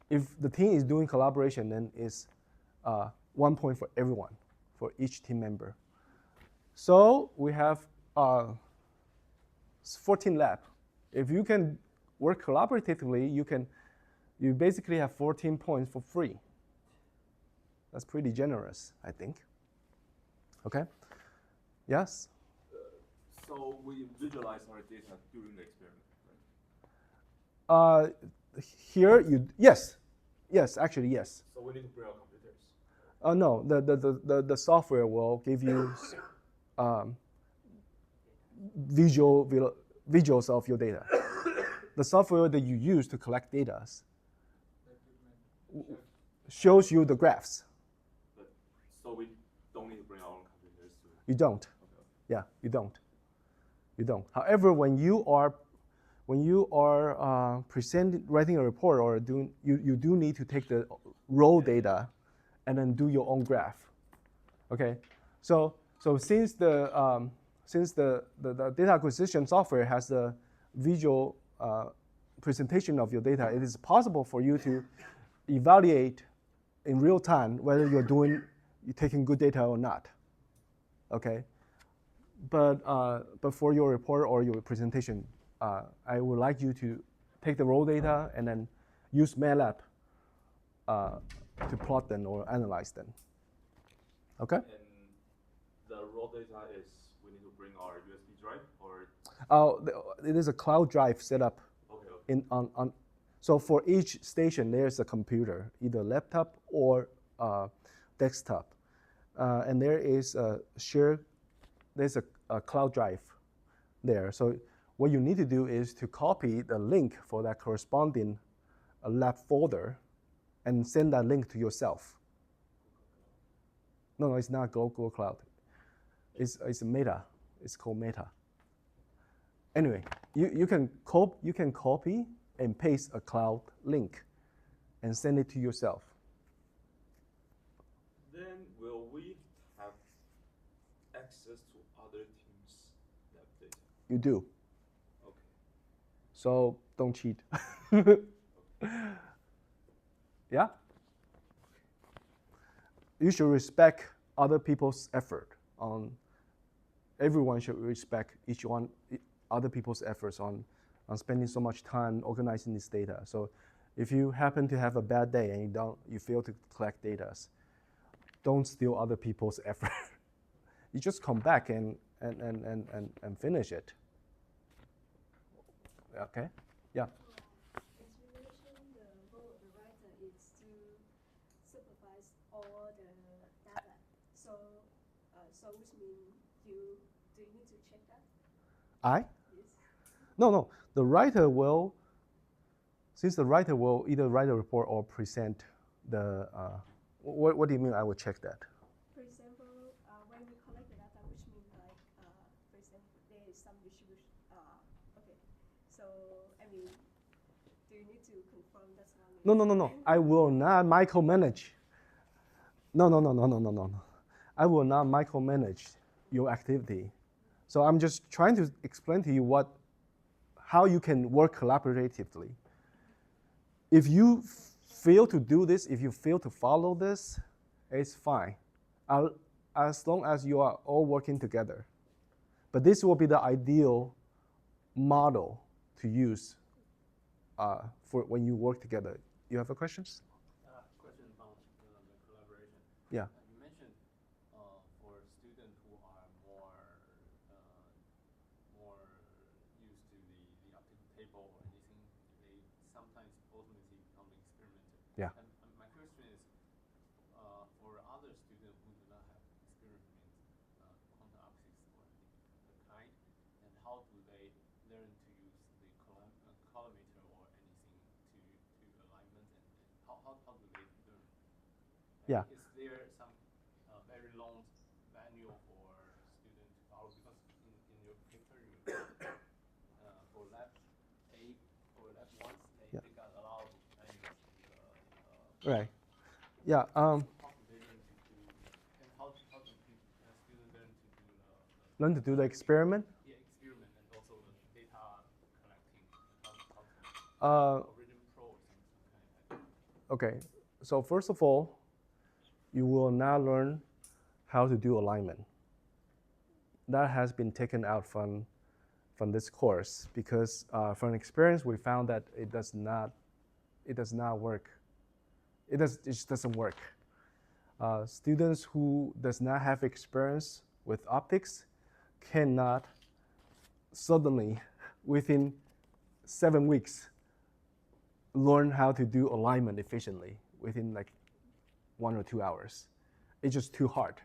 If the team is doing collaboration, then it's 1 point for everyone, for each team member. So we have 14 lab. If you can work collaboratively, you basically have 14 points for free. That's pretty generous, I think. Okay? Yes? So we visualize our data during the experiment, right? Here, yes, actually, yes. So we need to bring our computers. No, the software will give you visuals of your data. The software that you use to collect data shows you the graphs. So we don't need to bring our own computers to. You don't. Okay. Yeah, you don't. You don't. However, when you are writing a report or you do need to take the raw data and then do your own graph. Okay, so since the data acquisition software has a visual presentation of your data, it is possible for you to evaluate in real time whether you're taking good data or not. Okay, but for your report or your presentation, I would like you to take the raw data and then use MATLAB to plot them or analyze them. Okay? And the raw data is we need to bring our USB drive or. It is a cloud drive set up. Okay. So for each station, there's a computer, either laptop or desktop, and there is there's a cloud drive there. So what you need to do is to copy the link for that corresponding lab folder and send that link to yourself. No, it's not Google Cloud. It's Meta. It's called Meta. Anyway, you can copy and paste a cloud link and send it to yourself. Then will we have access to other teams' lab data? You do. Okay. So don't cheat. Yeah? You should respect other people's effort on, everyone should respect other people's efforts on spending so much time organizing this data. So if you happen to have a bad day and you fail to collect data, don't steal other people's effort. You just come back and finish it. Okay? Yeah. As you mentioned, the role of the writer is to supervise all the data. So, which means do you need to check that? I? Yes. No. The writer will, since the writer will either write a report or present the, what do you mean I will check that? For example, when we collect the data, which means like, for example, there is some distribution. Okay. So, I mean, do you need to confirm that's one? No. I will not micromanage. No. I will not micromanage your activity. So I'm just trying to explain to you how you can work collaboratively. If you fail to do this, if you fail to follow this, it's fine, as long as you are all working together. But this will be the ideal model to use for when you work together. You have a questions? Question about the collaboration. Yeah. You mentioned for students who are more used to the optical table or anything, they sometimes ultimately become an experimenter. Yeah. And my question is, for other students who do not have experience with quantum optics or the kind, and how do they learn to use the collimator or anything to alignment, and how do they learn? And Yeah. is there some very long manual for students to follow? Because in your paper, for lab A or lab 1, Yeah. they got a lot of manuals. Right. Yeah. How do they learn to do, and how do students learn to do Learn to do the experiment. experiment and also the data collecting, how to Origin Pro or something like that? Okay. So first of all, you will now learn how to do alignment. That has been taken out from this course because from experience we found that it does not work. It just doesn't work. Students who does not have experience with optics cannot suddenly within 7 weeks learn how to do alignment efficiently within like 1 or 2 hours. It's just too hard.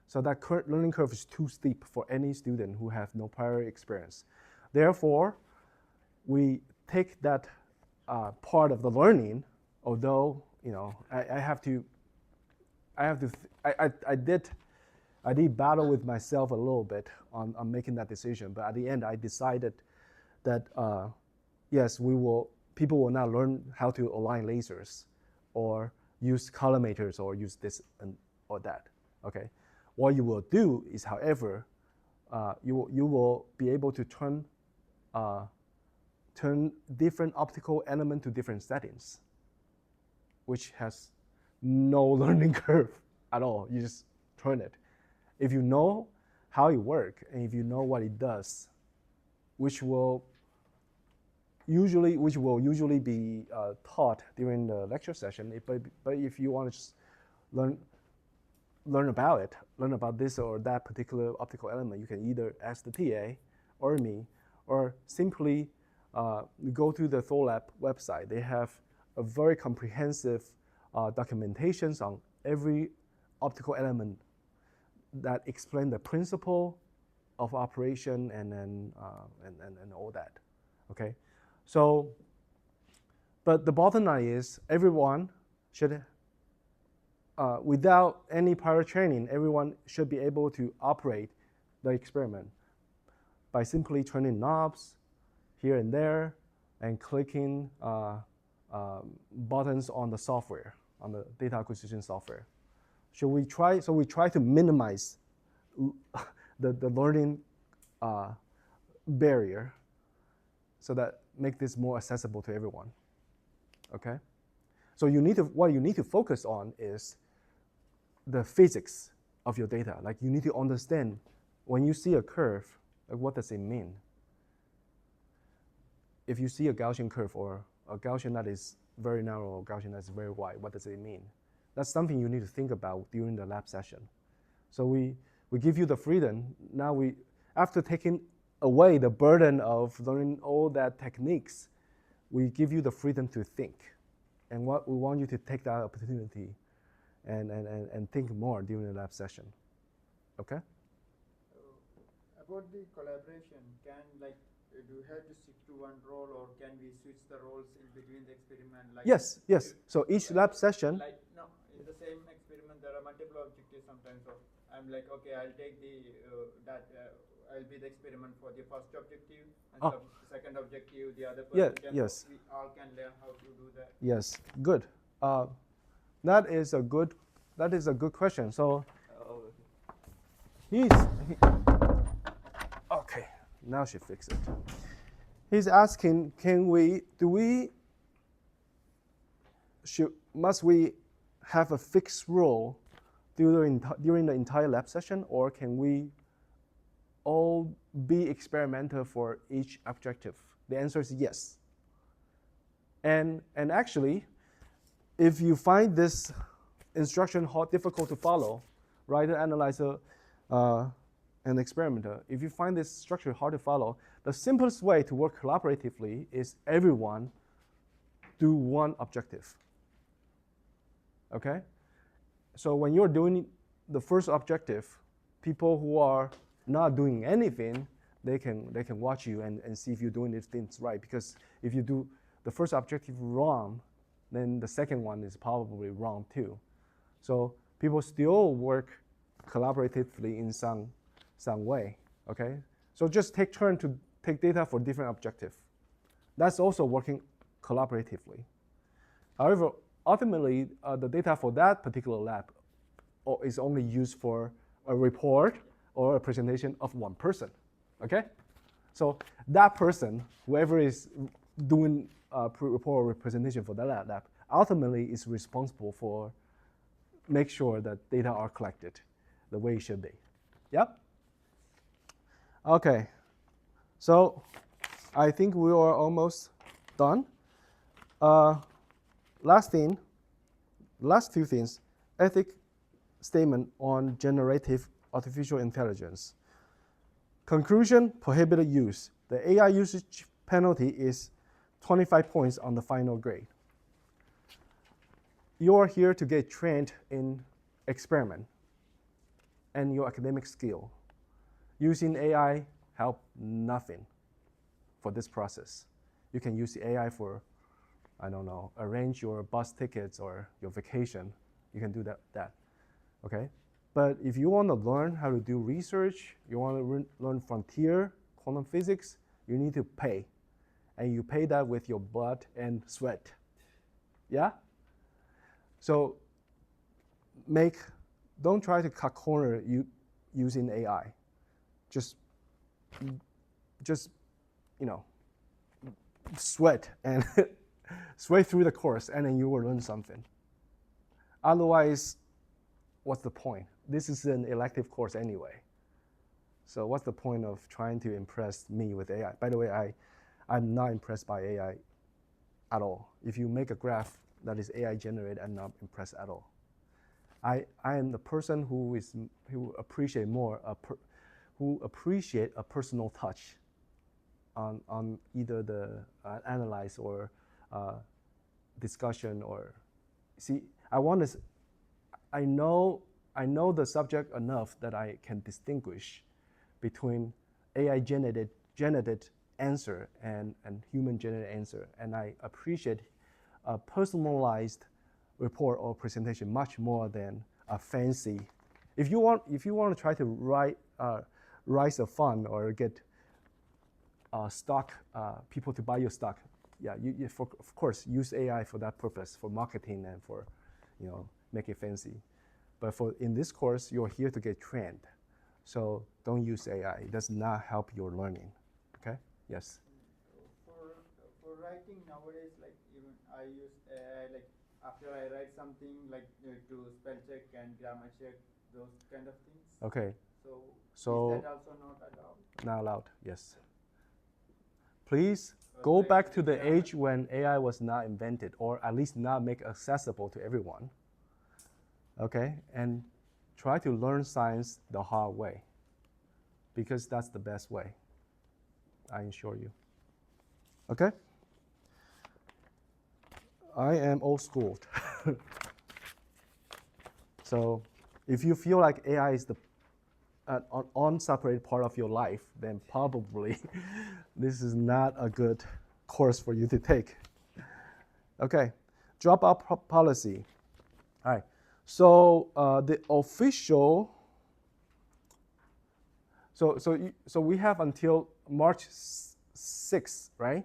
So that current learning curve is too steep for any student who have no prior experience. Therefore, we take that part of the learning, although I did battle with myself a little bit on making that decision, but at the end I decided that yes, people will now learn how to align lasers or use collimators or use this or that. Okay, what you will do is, however, you will be able to turn different optical element to different settings, which has no learning curve at all. You just turn it. If you know how it works and if you know what it does, which will usually be taught during the lecture session. But if you want to just learn about this or that particular optical element, you can either ask the TA or me, or simply go to the Thorlab website. They have a very comprehensive documentations on every optical element that explain the principle of operation and all that. Okay, so but the bottom line is everyone should, without any prior training, everyone should be able to operate the experiment by simply turning knobs here and there and clicking buttons on the software, on the data acquisition software. So we try to minimize the learning barrier so that make this more accessible to everyone. Okay, So what you need to focus on is the physics of your data. Like you need to understand when you see a curve, like what does it mean? If you see a Gaussian curve or a Gaussian that is very narrow or Gaussian that is very wide, what does it mean? That's something you need to think about during the lab session. So we give you the freedom. Now after taking away the burden of learning all that techniques, we give you the freedom to think. And what we want you to take that opportunity and think more during the lab session. Okay? About the collaboration, do you have to stick to one role, or can we switch the roles in between the experiment? Yes. So each lab session. In the same experiment, there are multiple objectives sometimes. So I'm like, okay, I'll take I'll be the experiment for the first objective, and the second objective, the other person. Yes. We all can learn how to do that. Yes. Good. That is a good question. So okay. Now she fixed it. He's asking, must we have a fixed role during the entire lab session, or can we all be experimental for each objective? The answer is yes. And actually, if you find this instruction difficult to follow, writer, analyzer, and experimenter, if you find this structure hard to follow, the simplest way to work collaboratively is everyone do one objective. Okay? So when you're doing the first objective, people who are not doing anything, they can watch you and see if you're doing these things right. Because if you do the first objective wrong, then the second one is probably wrong too. So people still work collaboratively in some way, okay? So just take turn to take data for different objective. That's also working collaboratively. However, ultimately, the data for that particular lab is only used for a report or a presentation of one person, okay? So that person, whoever is doing a report or presentation for that lab, ultimately is responsible for make sure that data are collected the way it should be. Yep. Okay. So I think we are almost done. Last two things. Ethic statement on generative artificial intelligence. Conclusion, prohibited use. The AI usage penalty is 25 points on the final grade. You are here to get trained in experiment and your academic skill. Using AI help nothing for this process. You can use the AI for, I don't know, arrange your bus tickets or your vacation. You can do that, okay? But if you want to learn how to do research, you want to learn frontier quantum physics, you need to pay. And you pay that with your blood and sweat. Yeah? So don't try to cut corner using AI. Just sweat and sweat through the course, and then you will learn something. Otherwise, what's the point? This is an elective course anyway. So what's the point of trying to impress me with AI? By the way, I'm not impressed by AI at all. If you make a graph that is AI generated, I'm not impressed at all. I am the person who appreciate a personal touch on either the analyze or discussion or see. I know the subject enough that I can distinguish between AI generated answer and human generated answer, and I appreciate a personalized report or presentation much more than a fancy. If you want to try to raise a fund or get stock people to buy your stock, yeah, of course use AI for that purpose, for marketing and for make it fancy. But in this course, you're here to get trained, so don't use AI. It does not help your learning. Okay? Yes. For writing nowadays, like even I use AI, like after I write something like to spell check and grammar check, those kind of things. Okay, So is that also not allowed? not allowed, yes. Please So go like back to with the grammar- age when AI was not invented, or at least not make accessible to everyone. Okay, and try to learn science the hard way, because that's the best way, I assure you. Okay? I am old schooled. So if you feel like AI is the an unseparated part of your life, then probably this is not a good course for you to take. Okay, dropout policy. All right, so the official. So we have until March 6th, right,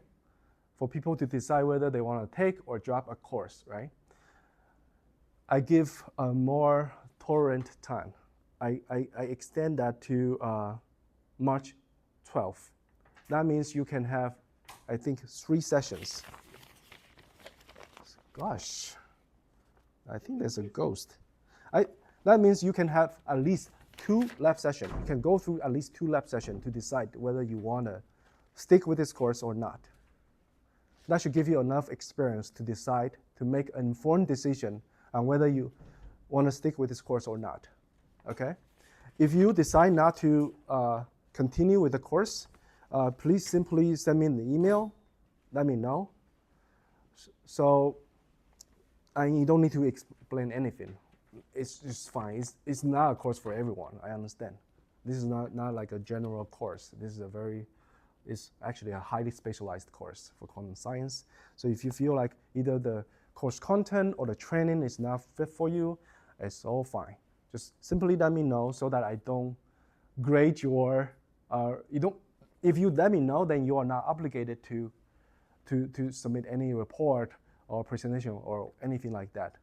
for people to decide whether they want to take or drop a course, right? I give a more tolerant time. I extend that to March 12th. That means you can have, I think, 3 sessions. Gosh, I think there's a ghost. That means you can have at least 2 lab sessions. You can go through at least 2 lab sessions to decide whether you want to stick with this course or not. That should give you enough experience to decide, to make an informed decision on whether you want to stick with this course or not. Okay? If you decide not to continue with the course, please simply send me an email, let me know. So, and you don't need to explain anything. It's just fine. It's not a course for everyone, I understand. This is not like a general course. This is it's actually a highly specialized course for quantum science. So if you feel like either the course content or the training is not fit for you, it's all fine. Just simply let me know so that I don't grade your, if you let me know, then you are not obligated to submit any report or presentation or anything like that.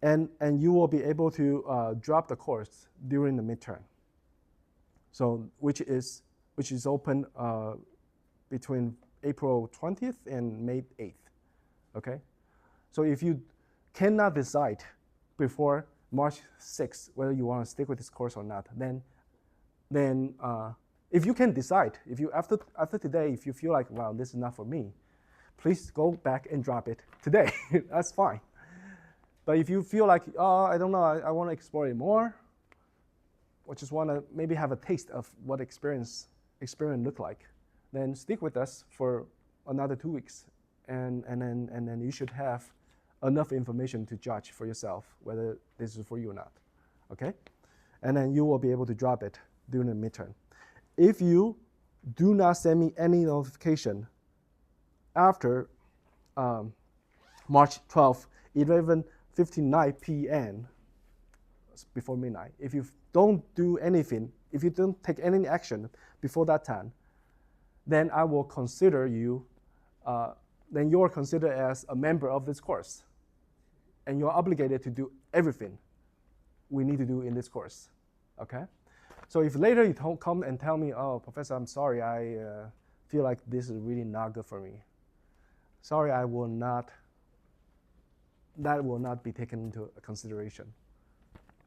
And you will be able to drop the course during the midterm. So which is open between April 20th and May 8th. Okay? So if you cannot decide before March 6th whether you want to stick with this course or not, then if you can decide, if you after today, if you feel like, wow, this is not for me, please go back and drop it today. That's fine. But if you feel like, oh, I don't know, I want to explore it more, or just want to maybe have a taste of what experiment look like, then stick with us for another 2 weeks, and then you should have enough information to judge for yourself whether this is for you or not. Okay, and then you will be able to drop it during the midterm. If you do not send me any notification after March 12th, 11:59 p.m. before midnight, if you don't do anything, if you don't take any action before that time, then I will consider you, then you are considered as a member of this course. And you're obligated to do everything we need to do in this course, okay? So if later you don't come and tell me, oh, Professor, I'm sorry, I feel like this is really not good for me. Sorry, that will not be taken into consideration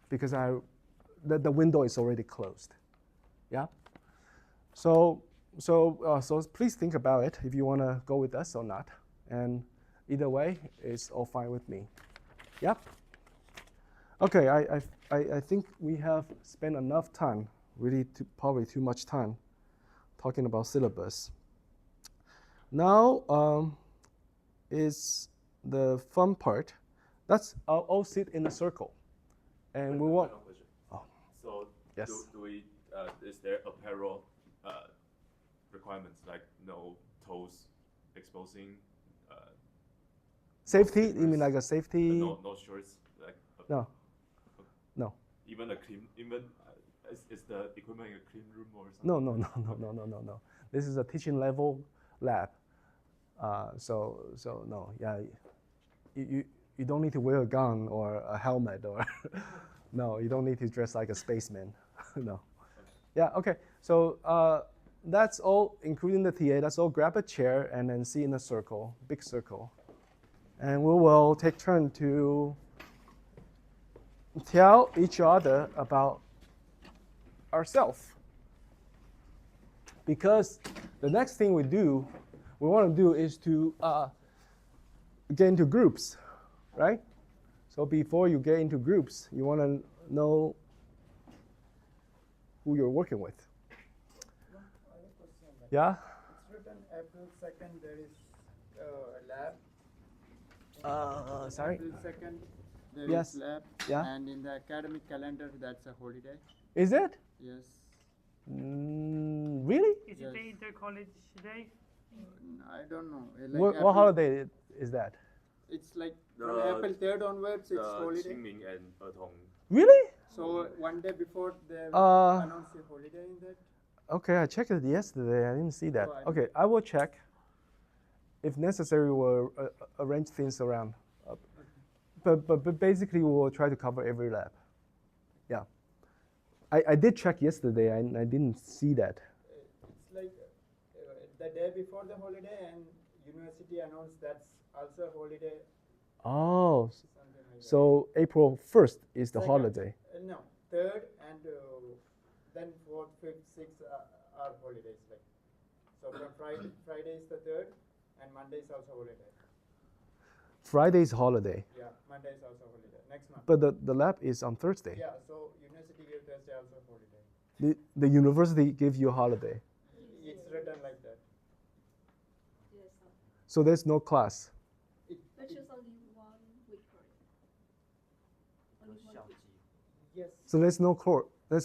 because the window is already closed, yeah? So please think about it if you want to go with us or not. And either way, it's all fine with me. Yeah? Okay, I think we have spent enough time, really probably too much time, talking about syllabus. Now is the fun part. Let's all sit in a circle. And we want. Final question. Oh. So Yes. do we? Is there apparel requirements like no toes exposing? Safety? You mean like a safety? No shorts like. No. No. Even is the equipment in a clean room or something? No. This is a teaching level lab. So no, yeah. You don't need to wear a gun or a helmet or no, you don't need to dress like a spaceman. No. Yeah, okay. So that's all, including the TA. That's all. Grab a chair and then sit in a circle, big circle. and we will take turn to tell each other about ourselves. Because the next thing we want to do is to get into groups, right? So before you get into groups, you want to know who you're working with. Yeah? It's written April 2nd, there is a lab. Sorry? April 2nd, there is Yes. lab. Yeah. And in the academic calendar, that's a holiday. Is it? Yes. Really? Is Yes. it the inter-college day? I don't know. What holiday is that? It's like The- from April 3rd onwards, it's holiday. Qingming and Ertong. Really? So one day before they Uh, announce a holiday in that. Okay, I checked it yesterday. I didn't see that. Oh, I Okay, I will check. If necessary, we'll arrange things around. But basically, we'll try to cover every lab. Yeah. I did check yesterday, and I didn't see that. It's like the day before the holiday, and university announced that's also a holiday. Oh, Something like that. so April 1st is the Second. holiday. No, 3rd and then 4th, 5th, 6th are holidays. Like so, from Friday is the 3rd, and Monday is also holiday. Friday's holiday, Yeah, Monday is also holiday. Next month. but the lab is on Thursday. Yeah, so university gave Thursday also holiday. The university gives you a holiday, It's written like that. Yes, so there's no class. lectures only 1 week per year. Only 1 week. Yes. So there's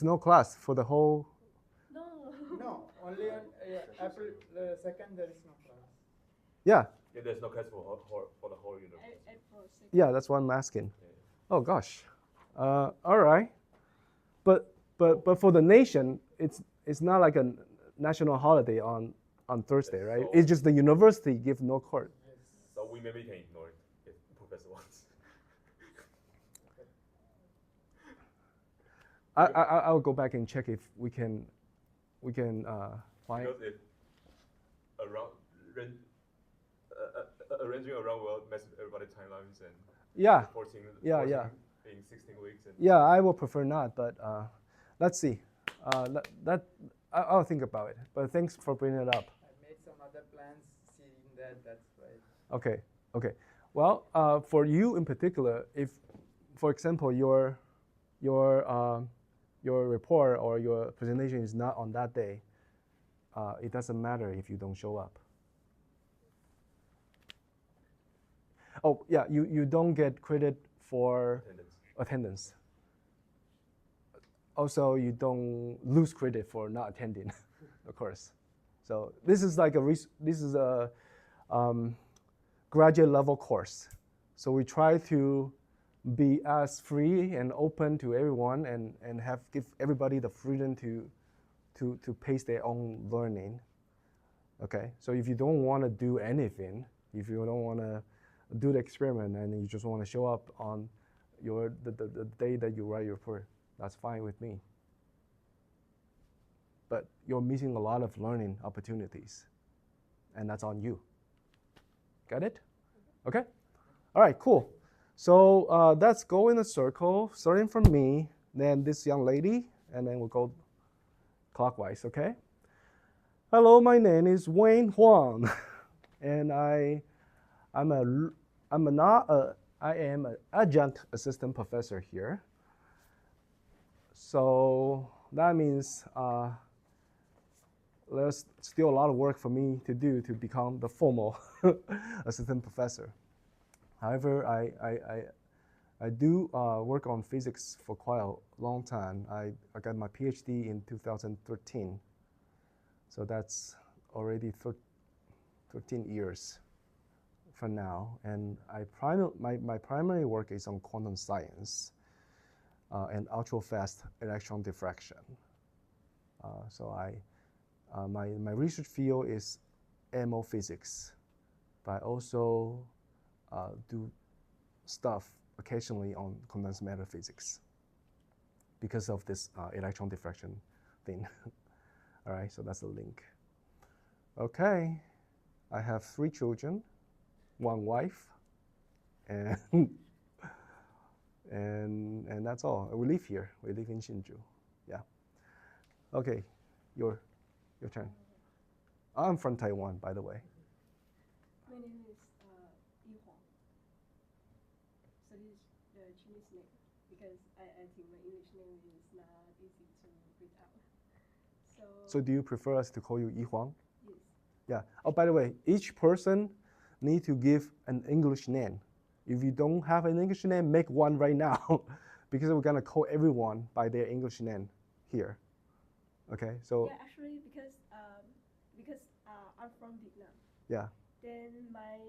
no class for the whole. No. No, only on April 2nd there is no class. Yeah, Yeah, there's no class for the whole university. April 6th. yeah, that's what I'm asking. Oh gosh, all right, but for the nation, it's not like a national holiday on Thursday, right? So- It's just the university give no court. Yes. So we maybe can ignore it if professor wants. I'll go back and check if we can find. Because if around arranging around will mess with everybody's timelines and Yeah, reporting Yeah, in 16 weeks and yeah, I will prefer not, but let's see. I'll think about it. But thanks for bringing it up. I made some other plans seeing that. That's why. Okay, okay. Well, for you in particular, if, for example, your report or your presentation is not on that day, it doesn't matter if you don't show up. Oh, yeah, you don't get credit for attendance. Also, you don't lose credit for not attending, of course. So this is like a graduate level course. So we try to be as free and open to everyone and give everybody the freedom to pace their own learning. Okay, so if you don't want to do anything, if you don't want to do the experiment and you just want to show up on the day that you write your report, that's fine with me. But you're missing a lot of learning opportunities, and that's on you. Got it? Okay? All right, cool. So let's go in a circle, starting from me, then this young lady, and then we'll go clockwise, okay? Hello, my name is Wayne Huang, and I am an adjunct assistant professor here. So that means there's still a lot of work for me to do to become the formal assistant professor. However, I do work on physics for quite a long time. I got my PhD in 2013. So that's already 13 years from now. And my primary work is on quantum science and ultra-fast electron diffraction. So my research field is MO physics, but I also do stuff occasionally on condensed matter physics because of this electron diffraction thing. All right, so that's the link. Okay, I have 3 children, 1 wife, and and that's all. We live here. We live in Hsinchu. Yeah. Okay, your turn. I'm from Taiwan, by the way. My name is Yi Huang. So this is the Chinese name because I think my English name is not easy to read out. So do you prefer us to call you Yi Huang? Yes. Yeah. Oh, by the way, each person need to give an English name. If you don't have an English name, make one right now, because we're gonna call everyone by their English name here. Okay. So Yeah, actually, because I'm from Vietnam. yeah, Then my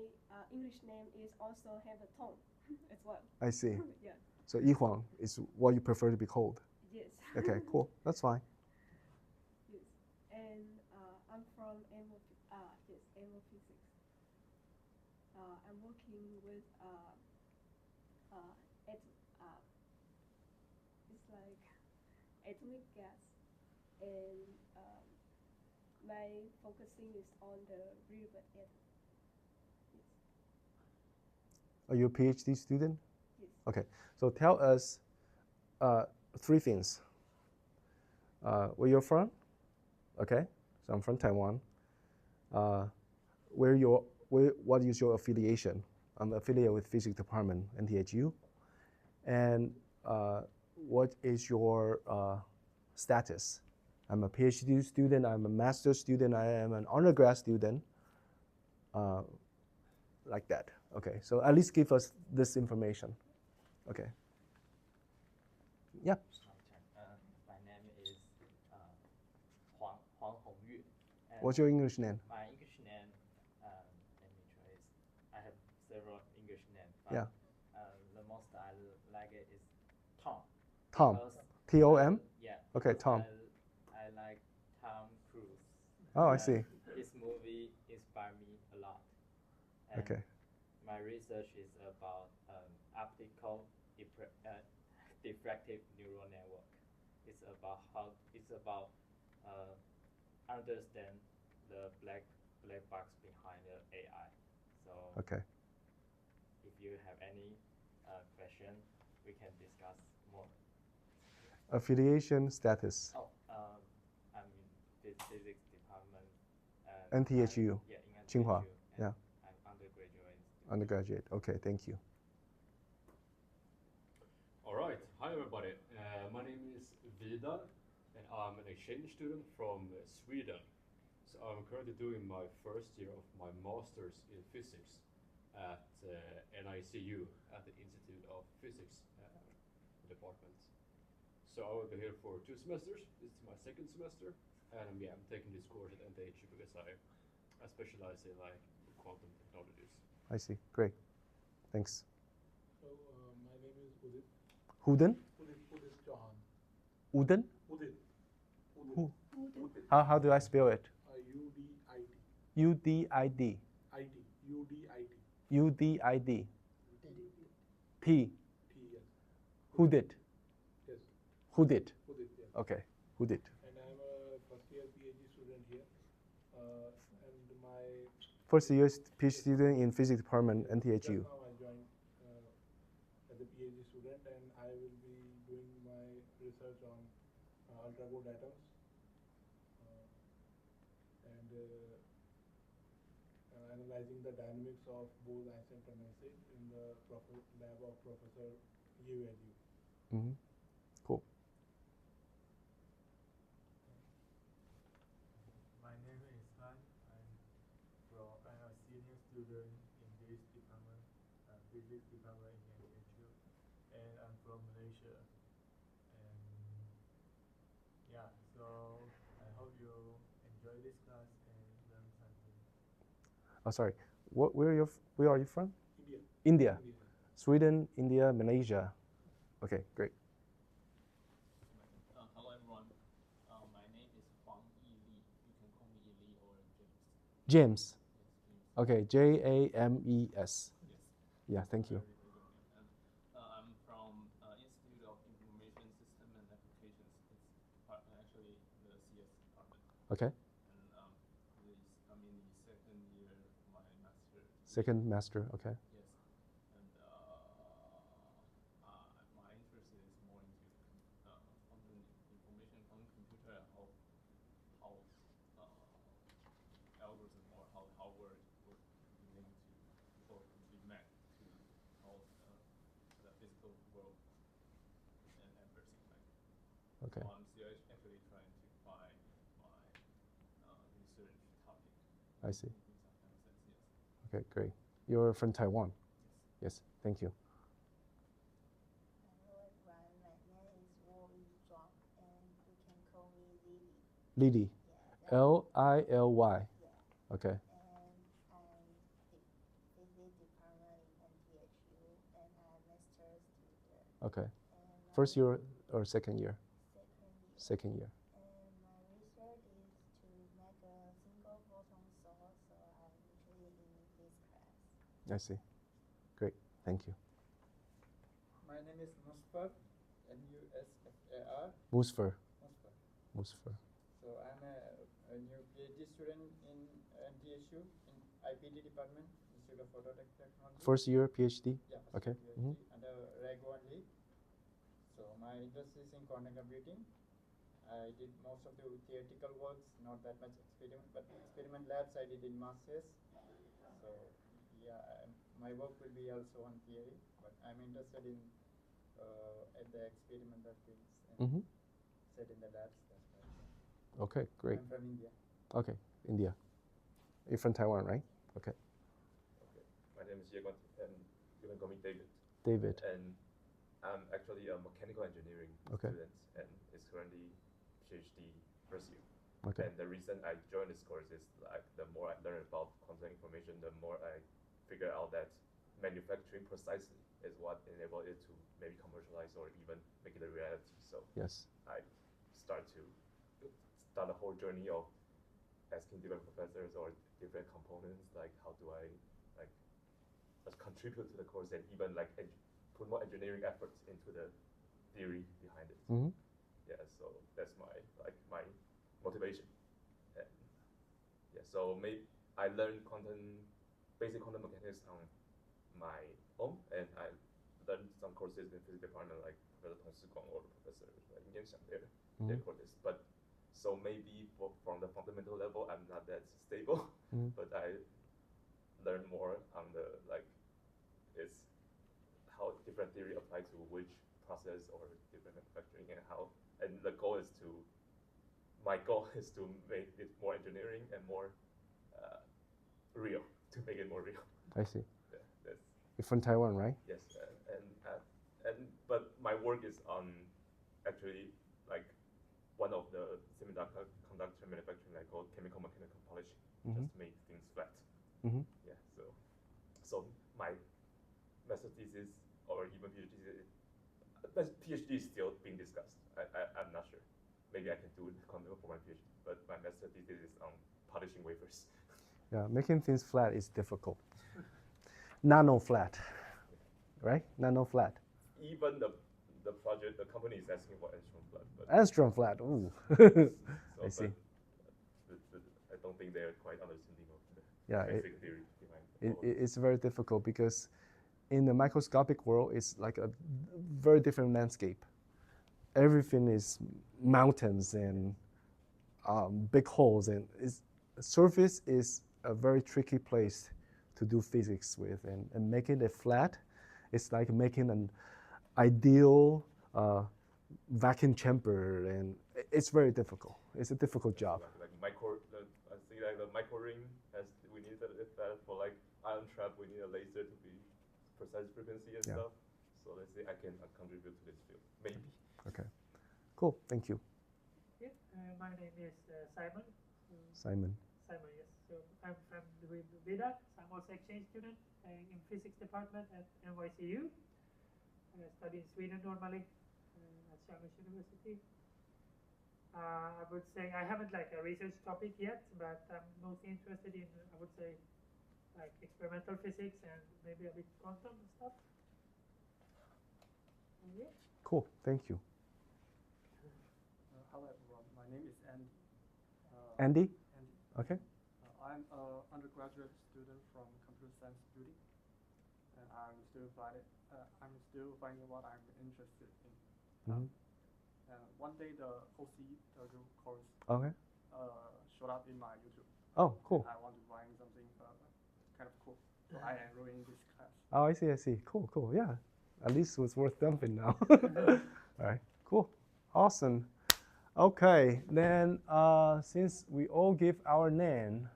English name is also have a tone as well. I see. Yeah. So Yi Huang is what you prefer to be called. Yes. Okay, cool. That's fine. Yes. And I'm from MO Physics. I'm working with it's like atomic gas, and my focusing is on the renewable atom. Yes. Are you a PhD student? Yes. Okay. So tell us three things. Where you're from? Okay. So I'm from Taiwan. What is your affiliation? I'm affiliated with Physics Department, NTHU. And what is your status? I'm a PhD student, I'm a master's student, I am an undergrad student, like that. Okay, so at least give us this information. Okay. Yeah. My name is Huang Hongyu. What's your English name? My English name, let me choose. I have several English names. But, Yeah. The most I like it is Tom. Tom. Because, T-O-M? Yeah. Okay, because Tom. I like Tom Cruise. Oh, I see. His movie inspired me a lot. And Okay. my research is about optical diffractive neural network. It's about understand the black box behind the AI. So Okay. if you have any question, we can discuss more. Affiliation status. Oh, I'm in physics department. NTHU. Yeah, in Tsinghua. NTHU, and Yeah. I'm undergraduate. Undergraduate. Okay, thank you. All right. Hi, everybody. My name is Vidar, and I'm an exchange student from Sweden. So I'm currently doing my first year of my master's in physics at NICU, at the Institute of Physics department. So I will be here for 2 semesters. This is my second semester, and yeah, I'm taking this course at NTHU because I specialize in like quantum technologies. I see. Great. Thanks. So my name is Udit. Huden? Udit Chauhan. Uden? Udit. Who? How do I spell it? UDIT. U-D-I-D. IT. UDIT. U-D-I-D. T. T. Yes. Who did? Yes. Who did? Udit. Yes. Okay. Who did? And I'm a first year PhD student here. And my First year PhD student in physics department, just NTHU. now I joined as a PhD student, and I will be doing my research on ultra good atoms and analyzing the dynamics of Bose-Einstein condensate in the lab of Professor Yu and Yu. Mm-hmm. Cool. My name is Han. I'm a senior student in this department, physics department in NTHU, and I'm from Malaysia. And yeah, so I hope you enjoy this class and learn something. Oh, sorry. Where are you from? India. India. Sweden, India, Malaysia. Okay, great. Hello everyone. My name is Huang Yi Li. You can call me Yi Li or James. James. Yes, James. Okay, J-A-M-E-S. Yes. Yeah, thank you. Very good name. And I'm from Institute of Information System and Applications. It's actually the CS department. Okay, And I'm in the second year of my master. second master. Okay. Yes. And Okay. So I'm still actually trying to find my research topic. I see. In some kind of sense, yes. Okay, great. You're from Taiwan? Yes, thank you. Hello everyone, my name is Wally Zhuang, and you can call me Lily. Lily. Yeah, Lily. yeah. Okay. And I'm the physics department in NTHU, and I'm master's student. Okay. And my First year or second year? second year. Second year. And my research is to make a single photon source, so I'm usually in this class. I see. Great. Thank you. My name is Musfar, Musfar. Musfer. Musfar. Musfer. So I'm a new PhD student in NTSU in IPD department, Institute of Phototechnology. First year PhD? Yeah, Okay. PhD Mhm. under REG only. So my interest is in quantum computing. I did most of the theoretical works, not that much experiment, but experiment labs I did in masters. So yeah, my work will be also on theory, but I'm interested in at the experimental things and Mhm. set in the labs. That's why. Okay, great. I'm from India. Okay, India. You're from Taiwan, right? Okay. Okay. My name is Yeguan, and you can call me David. David. And I'm actually a mechanical engineering Okay. student, and is currently PhD first year. Okay. And the reason I joined this course is like the more I learn about quantum information, the more I figure out that manufacturing precisely is what enabled it to maybe commercialize or even make it a reality. So Yes. I start a whole journey of asking different professors or different components, like how do I like contribute to the course and even like put more engineering efforts into the theory behind it. Mhm. Yeah, so that's my motivation. And yeah, so maybe I learned basic quantum mechanics on my own, and I learned some courses in physics department like Professor Tong Siguang or Professor Yin Xiang their courses. But so maybe from the fundamental level, I'm not that stable, Mhm. but I learn more on the it's how different theory apply to which process or different manufacturing and my goal is to make it more engineering and more real, to make it more real. I see. Yeah, that's You're from Taiwan, right? yes, but my work is on actually like one of the semiconductor manufacturing I call chemical mechanical polishing, just to make things flat. Mhm. Yeah, so my master thesis or even PhD is still being discussed. I'm not sure. Maybe I can do it for my PhD, but my master thesis is on polishing wafers. Yeah, making things flat is difficult. Nano flat, right? Nano flat. Even the project, the company is asking for angstrom flat, but Angstrom flat. Ooh. so, I see. I don't think they're quite understanding of the Yeah, basic theory behind it's very difficult because in the microscopic world, it's like a very different landscape. Everything is mountains and big holes, and the surface is a very tricky place to do physics with, and making it flat, it's like making an ideal vacuum chamber, and it's very difficult. It's a difficult job. I think like the micro ring we need that for like ion trap. We need a laser to be precise frequency and stuff. So let's say I can contribute to this field, maybe. Okay, cool. Thank you. Okay. My name is Simon. Simon. Simon, yes. So I'm with Vida. I'm also exchange student in physics department at NYCU. I study in Sweden normally at Chalmers University. I would say I haven't like a research topic yet, but I'm mostly interested in, I would say, like experimental physics and maybe a bit quantum stuff. Yeah. Cool. Thank you. Hello everyone, my name is Andy. Andy? Andy. Okay. I'm an undergraduate student from computer science study, and I'm still finding what I'm interested in. Mhm. And one day the OC course Okay. showed up in my YouTube. Oh, cool. I want to find something kind of cool, so I enrolled in this class. Oh, I see. I see. Cool. Cool. Yeah. At least it was worth dumping now. All right. Cool. Awesome. Okay, then since we all give our name,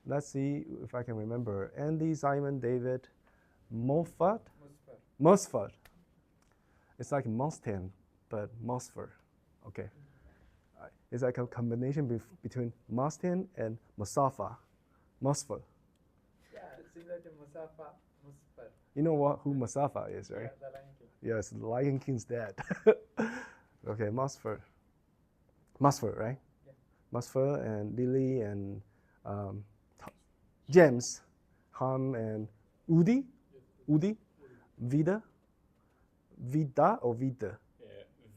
let's see if I can remember. Andy, Simon, David, Moffat, Mosfet. It's like Mustang, but Mosfet. Okay. It's like a combination between Mustang and Musafa. Mosfet. Yeah, similar to Musafa, Musfar. You know who Musafa is, right? Yeah, the Lion King. Yes, the Lion King's dad. Okay, Mosfet. Mosfet, right? Yeah. Mosfet and Lily and James, Ham and Udi, Udi, Vida, Vida or Vida,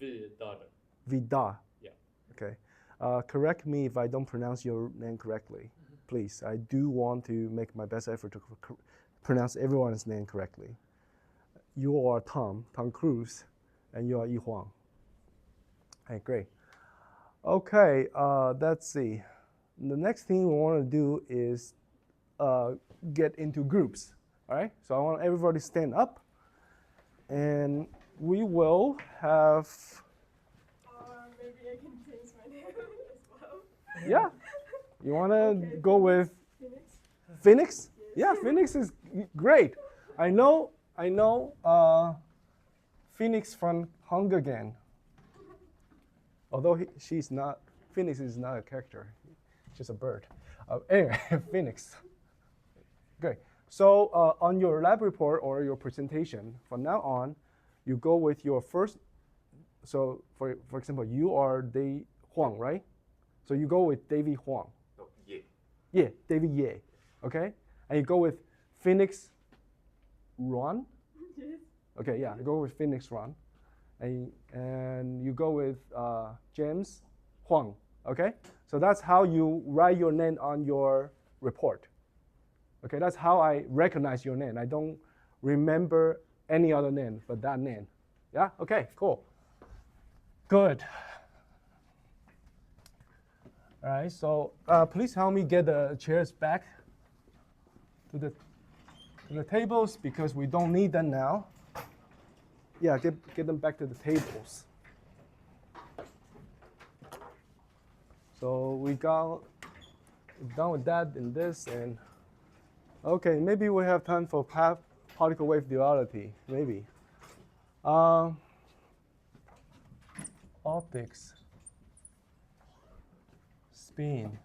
Vidar. Vida. Yeah. Okay. Correct me if I don't pronounce your name correctly, please. I do want to make my best effort to pronounce everyone's name correctly. You are Tom Cruise, and you are Yi Huang. Hey, great. Okay, let's see. The next thing we want to do is get into groups. All right, so I want everybody to stand up, and we will have. Maybe I can change my name as well. Yeah, you want to Okay, go with Phoenix? Phoenix? Yeah, Phoenix is great. I know. Phoenix from Hunger Games. Although she's not, Phoenix is not a character, she's a bird. Anyway, Phoenix. Great. So on your lab report or your presentation, from now on, you go with your first. So for example, you are Dave Huang, right? So you go with Davey Huang. No, yeah. Yeah, David Ye. Okay, and you go with Phoenix Ron. Yes. Okay, yeah, go with Phoenix Ron, and you go with James Huang. Okay, so that's how you write your name on your report. Okay, that's how I recognize your name. I don't remember any other name but that name. Yeah. Okay. Cool. Good. All right. So please help me get the chairs back to the tables because we don't need them now. Yeah, get them back to the tables. So we're done with that and this and okay, maybe we have time for particle wave duality, maybe. Optics, spin.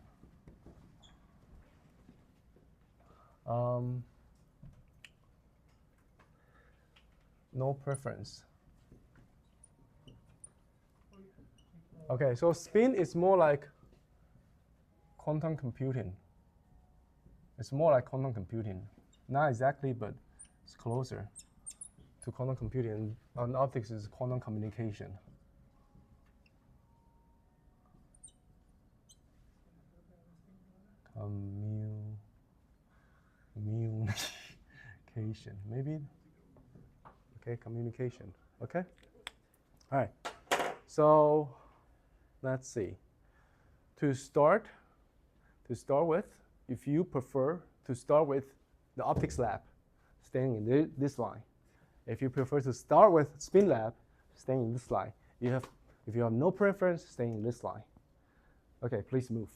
No preference. Okay, so spin is more like quantum computing. It's more like quantum computing. Not exactly, but it's closer to quantum computing. And optics is quantum communication. Communication, maybe. Okay, communication. Okay. All right. So let's see. To start with, if you prefer to start with the optics lab, staying in this line. If you prefer to start with spin lab, staying in this line. If you have no preference, staying in this line. Okay, please move.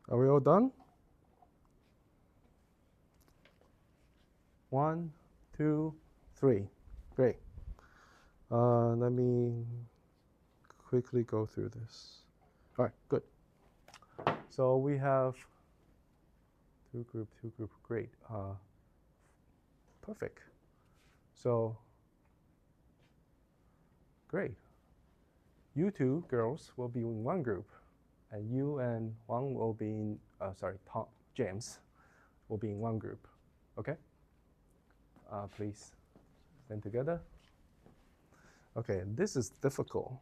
Are we all done? 1, 2, 3. Great. Let me quickly go through this. All right, good. So we have two group. Great. Perfect. So great. You two girls will be in one group. And you and Huang will be in, James will be in one group, okay? Please stand together. Okay, this is difficult.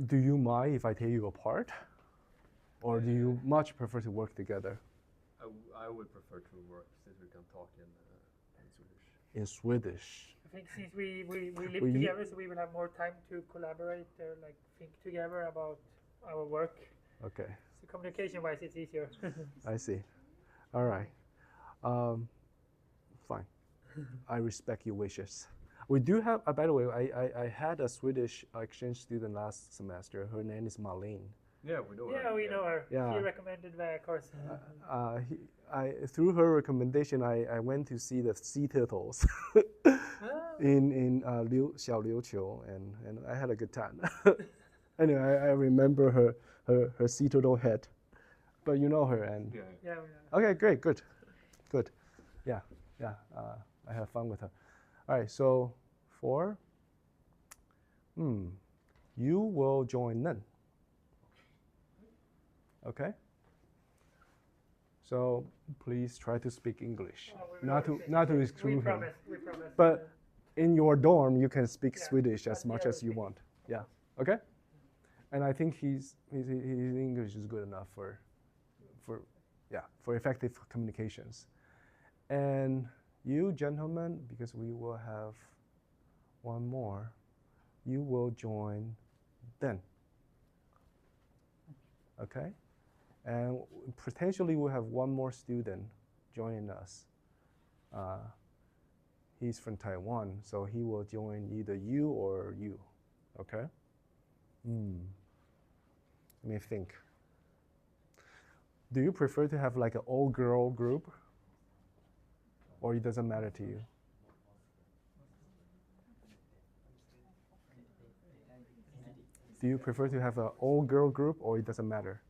Do you mind if I take you apart? Or do you much prefer to work together? I would prefer to work since we can talk in Swedish. In Swedish. I think since we live We- together, so we will have more time to collaborate or like think together about our work. Okay, So communication-wise, it's easier. I see. All right. Fine. I respect your wishes. We do have, by the way, I had a Swedish exchange student last semester. Her name is Marlene. Yeah, we know. Yeah, we know her. Yeah. She recommended the course. Through her recommendation, I went to see the sea turtles in Xiaoliuqiu, and I had a good time. Anyway, I remember her sea turtle head, but you know her, and Yeah. Yeah, we know. okay, great, good. Yeah. I have fun with her. All right, so 4. You will join Nen. Okay. So please try to speak English, Oh, we will not always to say- exclude We him. promise. We promise. But in your dorm, you can speak Yeah, Swedish as but we much always as you speak want. Yeah. Okay. And I think his English is good enough for effective communications. And you gentlemen, because we will have one more, you will join then. Okay. And potentially we'll have one more student joining us. He's from Taiwan, so he will join either you or you. Okay? Let me think. Do you prefer to have like an all-girl group? Or it doesn't matter to you? Do you prefer to have an all-girl group or it doesn't matter?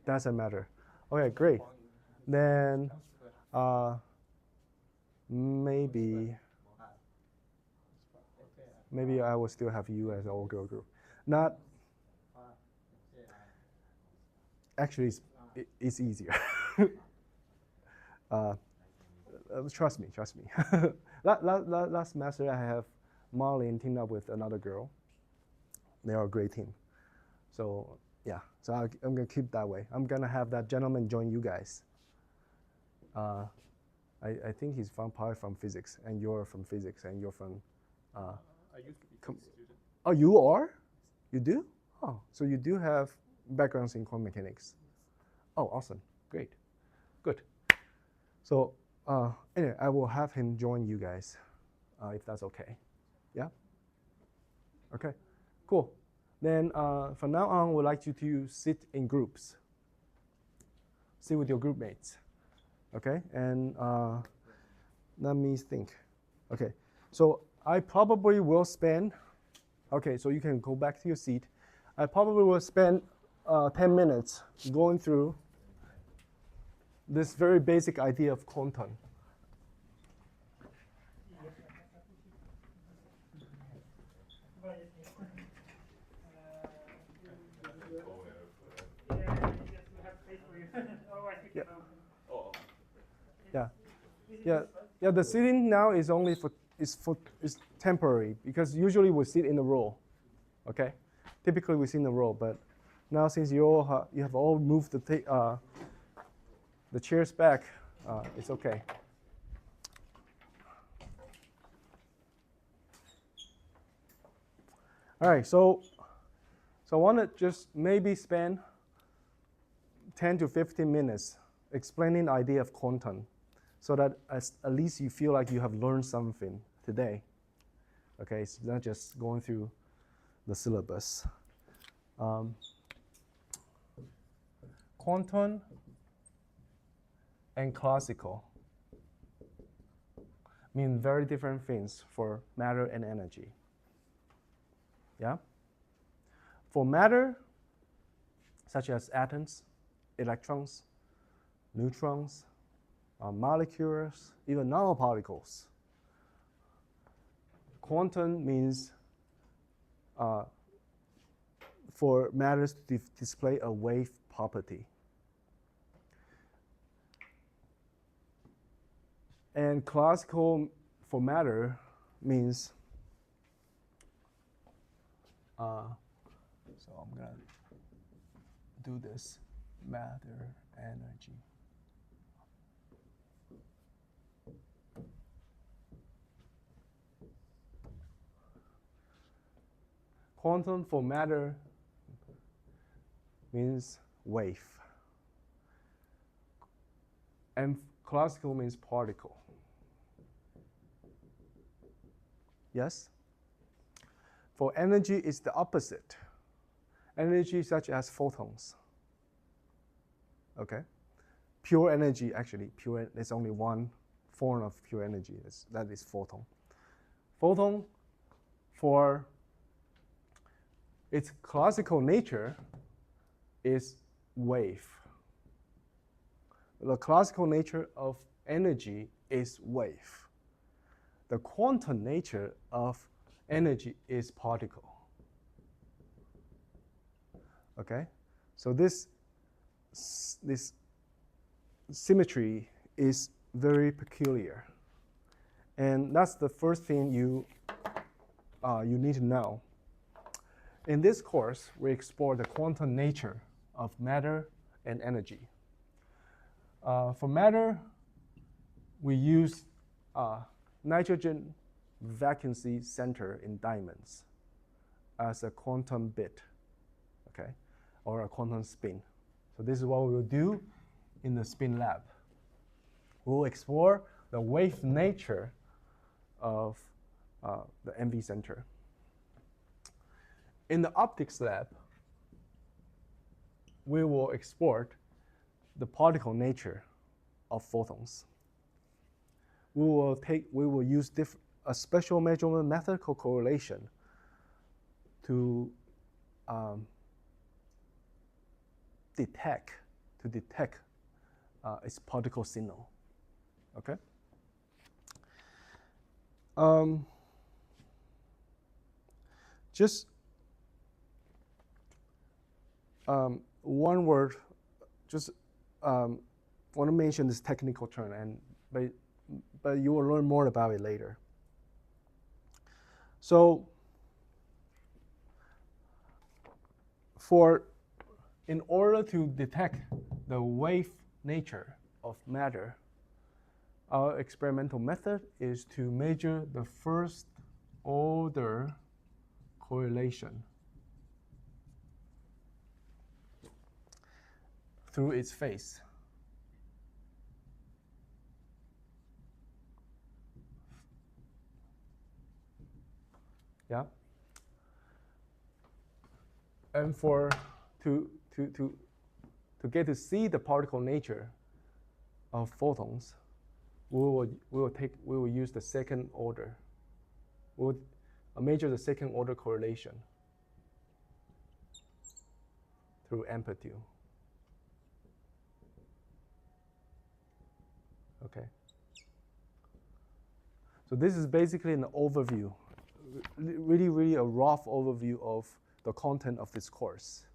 Doesn't matter. Okay, great. Then maybe I will still have you as an all-girl group. Not actually, it's easier. Trust me. Last semester I have Marlene teamed up with another girl. They are a great team. So yeah, so I'm gonna keep that way. I'm gonna have that gentleman join you guys. I think he's probably from physics, and you're from physics, and you're from. I used to be a student. Oh, you are? You do? Oh, so you do have backgrounds in quantum mechanics. Oh, awesome, great, good. So anyway, I will have him join you guys, if that's okay. Yeah. Okay. Cool. Then from now on, we'd like you to sit in groups. Sit with your group mates. Okay, and let me think. Okay, so I probably will spend, okay, so you can go back to your seat. I probably will spend 10 minutes going through this very basic idea of quantum. Yeah. The sitting now is only is temporary because usually we sit in a row. Okay, typically we sit in a row, but now since you have all moved the chairs back, it's okay. All right, so I want to just maybe spend 10 to 15 minutes explaining the idea of quantum, so that at least you feel like you have learned something today. Okay, it's not just going through the syllabus. Quantum and classical mean very different things for matter and energy. Yeah? For matter, such as atoms, electrons, neutrons, molecules, even nanoparticles, quantum means for matters to display a wave property. And classical for matter means, so I'm gonna do this, matter, energy. quantum for matter means wave. And classical means particle. Yes? For energy, it's the opposite. Energy such as photons. Okay? Pure energy, actually, there's only one form of pure energy, that is photon. Photon, for its classical nature, is wave. The classical nature of energy is wave. The quantum nature of energy is particle. Okay? So this symmetry is very peculiar. And that's the first thing you need to know. In this course, we explore the quantum nature of matter and energy. For matter, we use nitrogen vacancy center in diamonds as a quantum bit, okay, or a quantum spin. So this is what we will do in the spin lab. We will explore the wave nature of the MV center. In the optics lab, we will explore the particle nature of photons. We will use a special measurement method called correlation to detect its particle signal. Okay. Just one word. Just want to mention this technical term, but you will learn more about it later. So, in order to detect the wave nature of matter, our experimental method is to measure the first order correlation through its phase. Yeah. And to get to see the particle nature of photons, we will use the second order. We will measure the second order correlation through amplitude. Okay. So this is basically an overview, really a rough overview of the content of this course.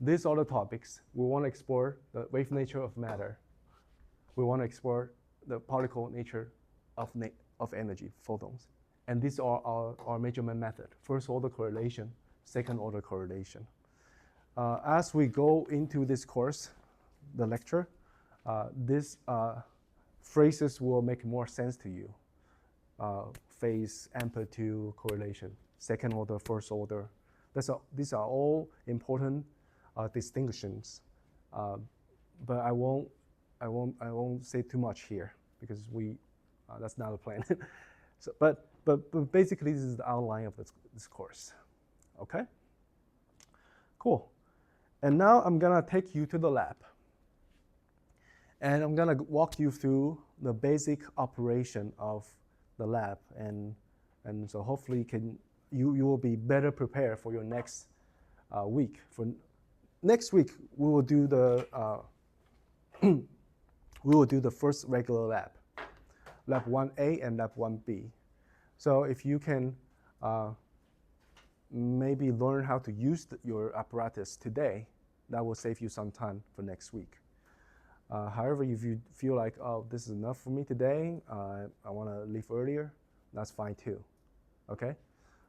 These are the topics. We want to explore the wave nature of matter. We want to explore the particle nature of energy, photons. And these are our measurement method. First order correlation, second order correlation. As we go into this course, the lecture, these phrases will make more sense to you. Phase, amplitude, correlation, second order, first order. These are all important distinctions, but I won't say too much here because that's not a plan. So, but basically, this is the outline of this course. Okay. Cool. And now I'm gonna take you to the lab, and I'm gonna walk you through the basic operation of the lab, and so hopefully you will be better prepared for your next week. For next week, we will do the first regular lab, Lab 1A and Lab 1B. So if you can maybe learn how to use your apparatus today, that will save you some time for next week. However, if you feel like, oh, this is enough for me today, I want to leave earlier, that's fine too. Okay?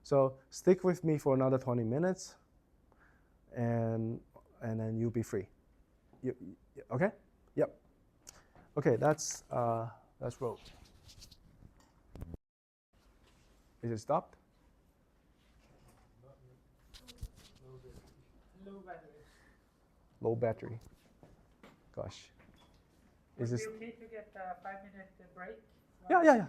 So stick with me for another 20 minutes, and then you'll be free. Okay? Yep. Okay, let's roll. Is it stopped? Low battery. Low battery. Gosh. Would Is it this? be okay to get a 5-minute break? Yeah, yeah, yeah.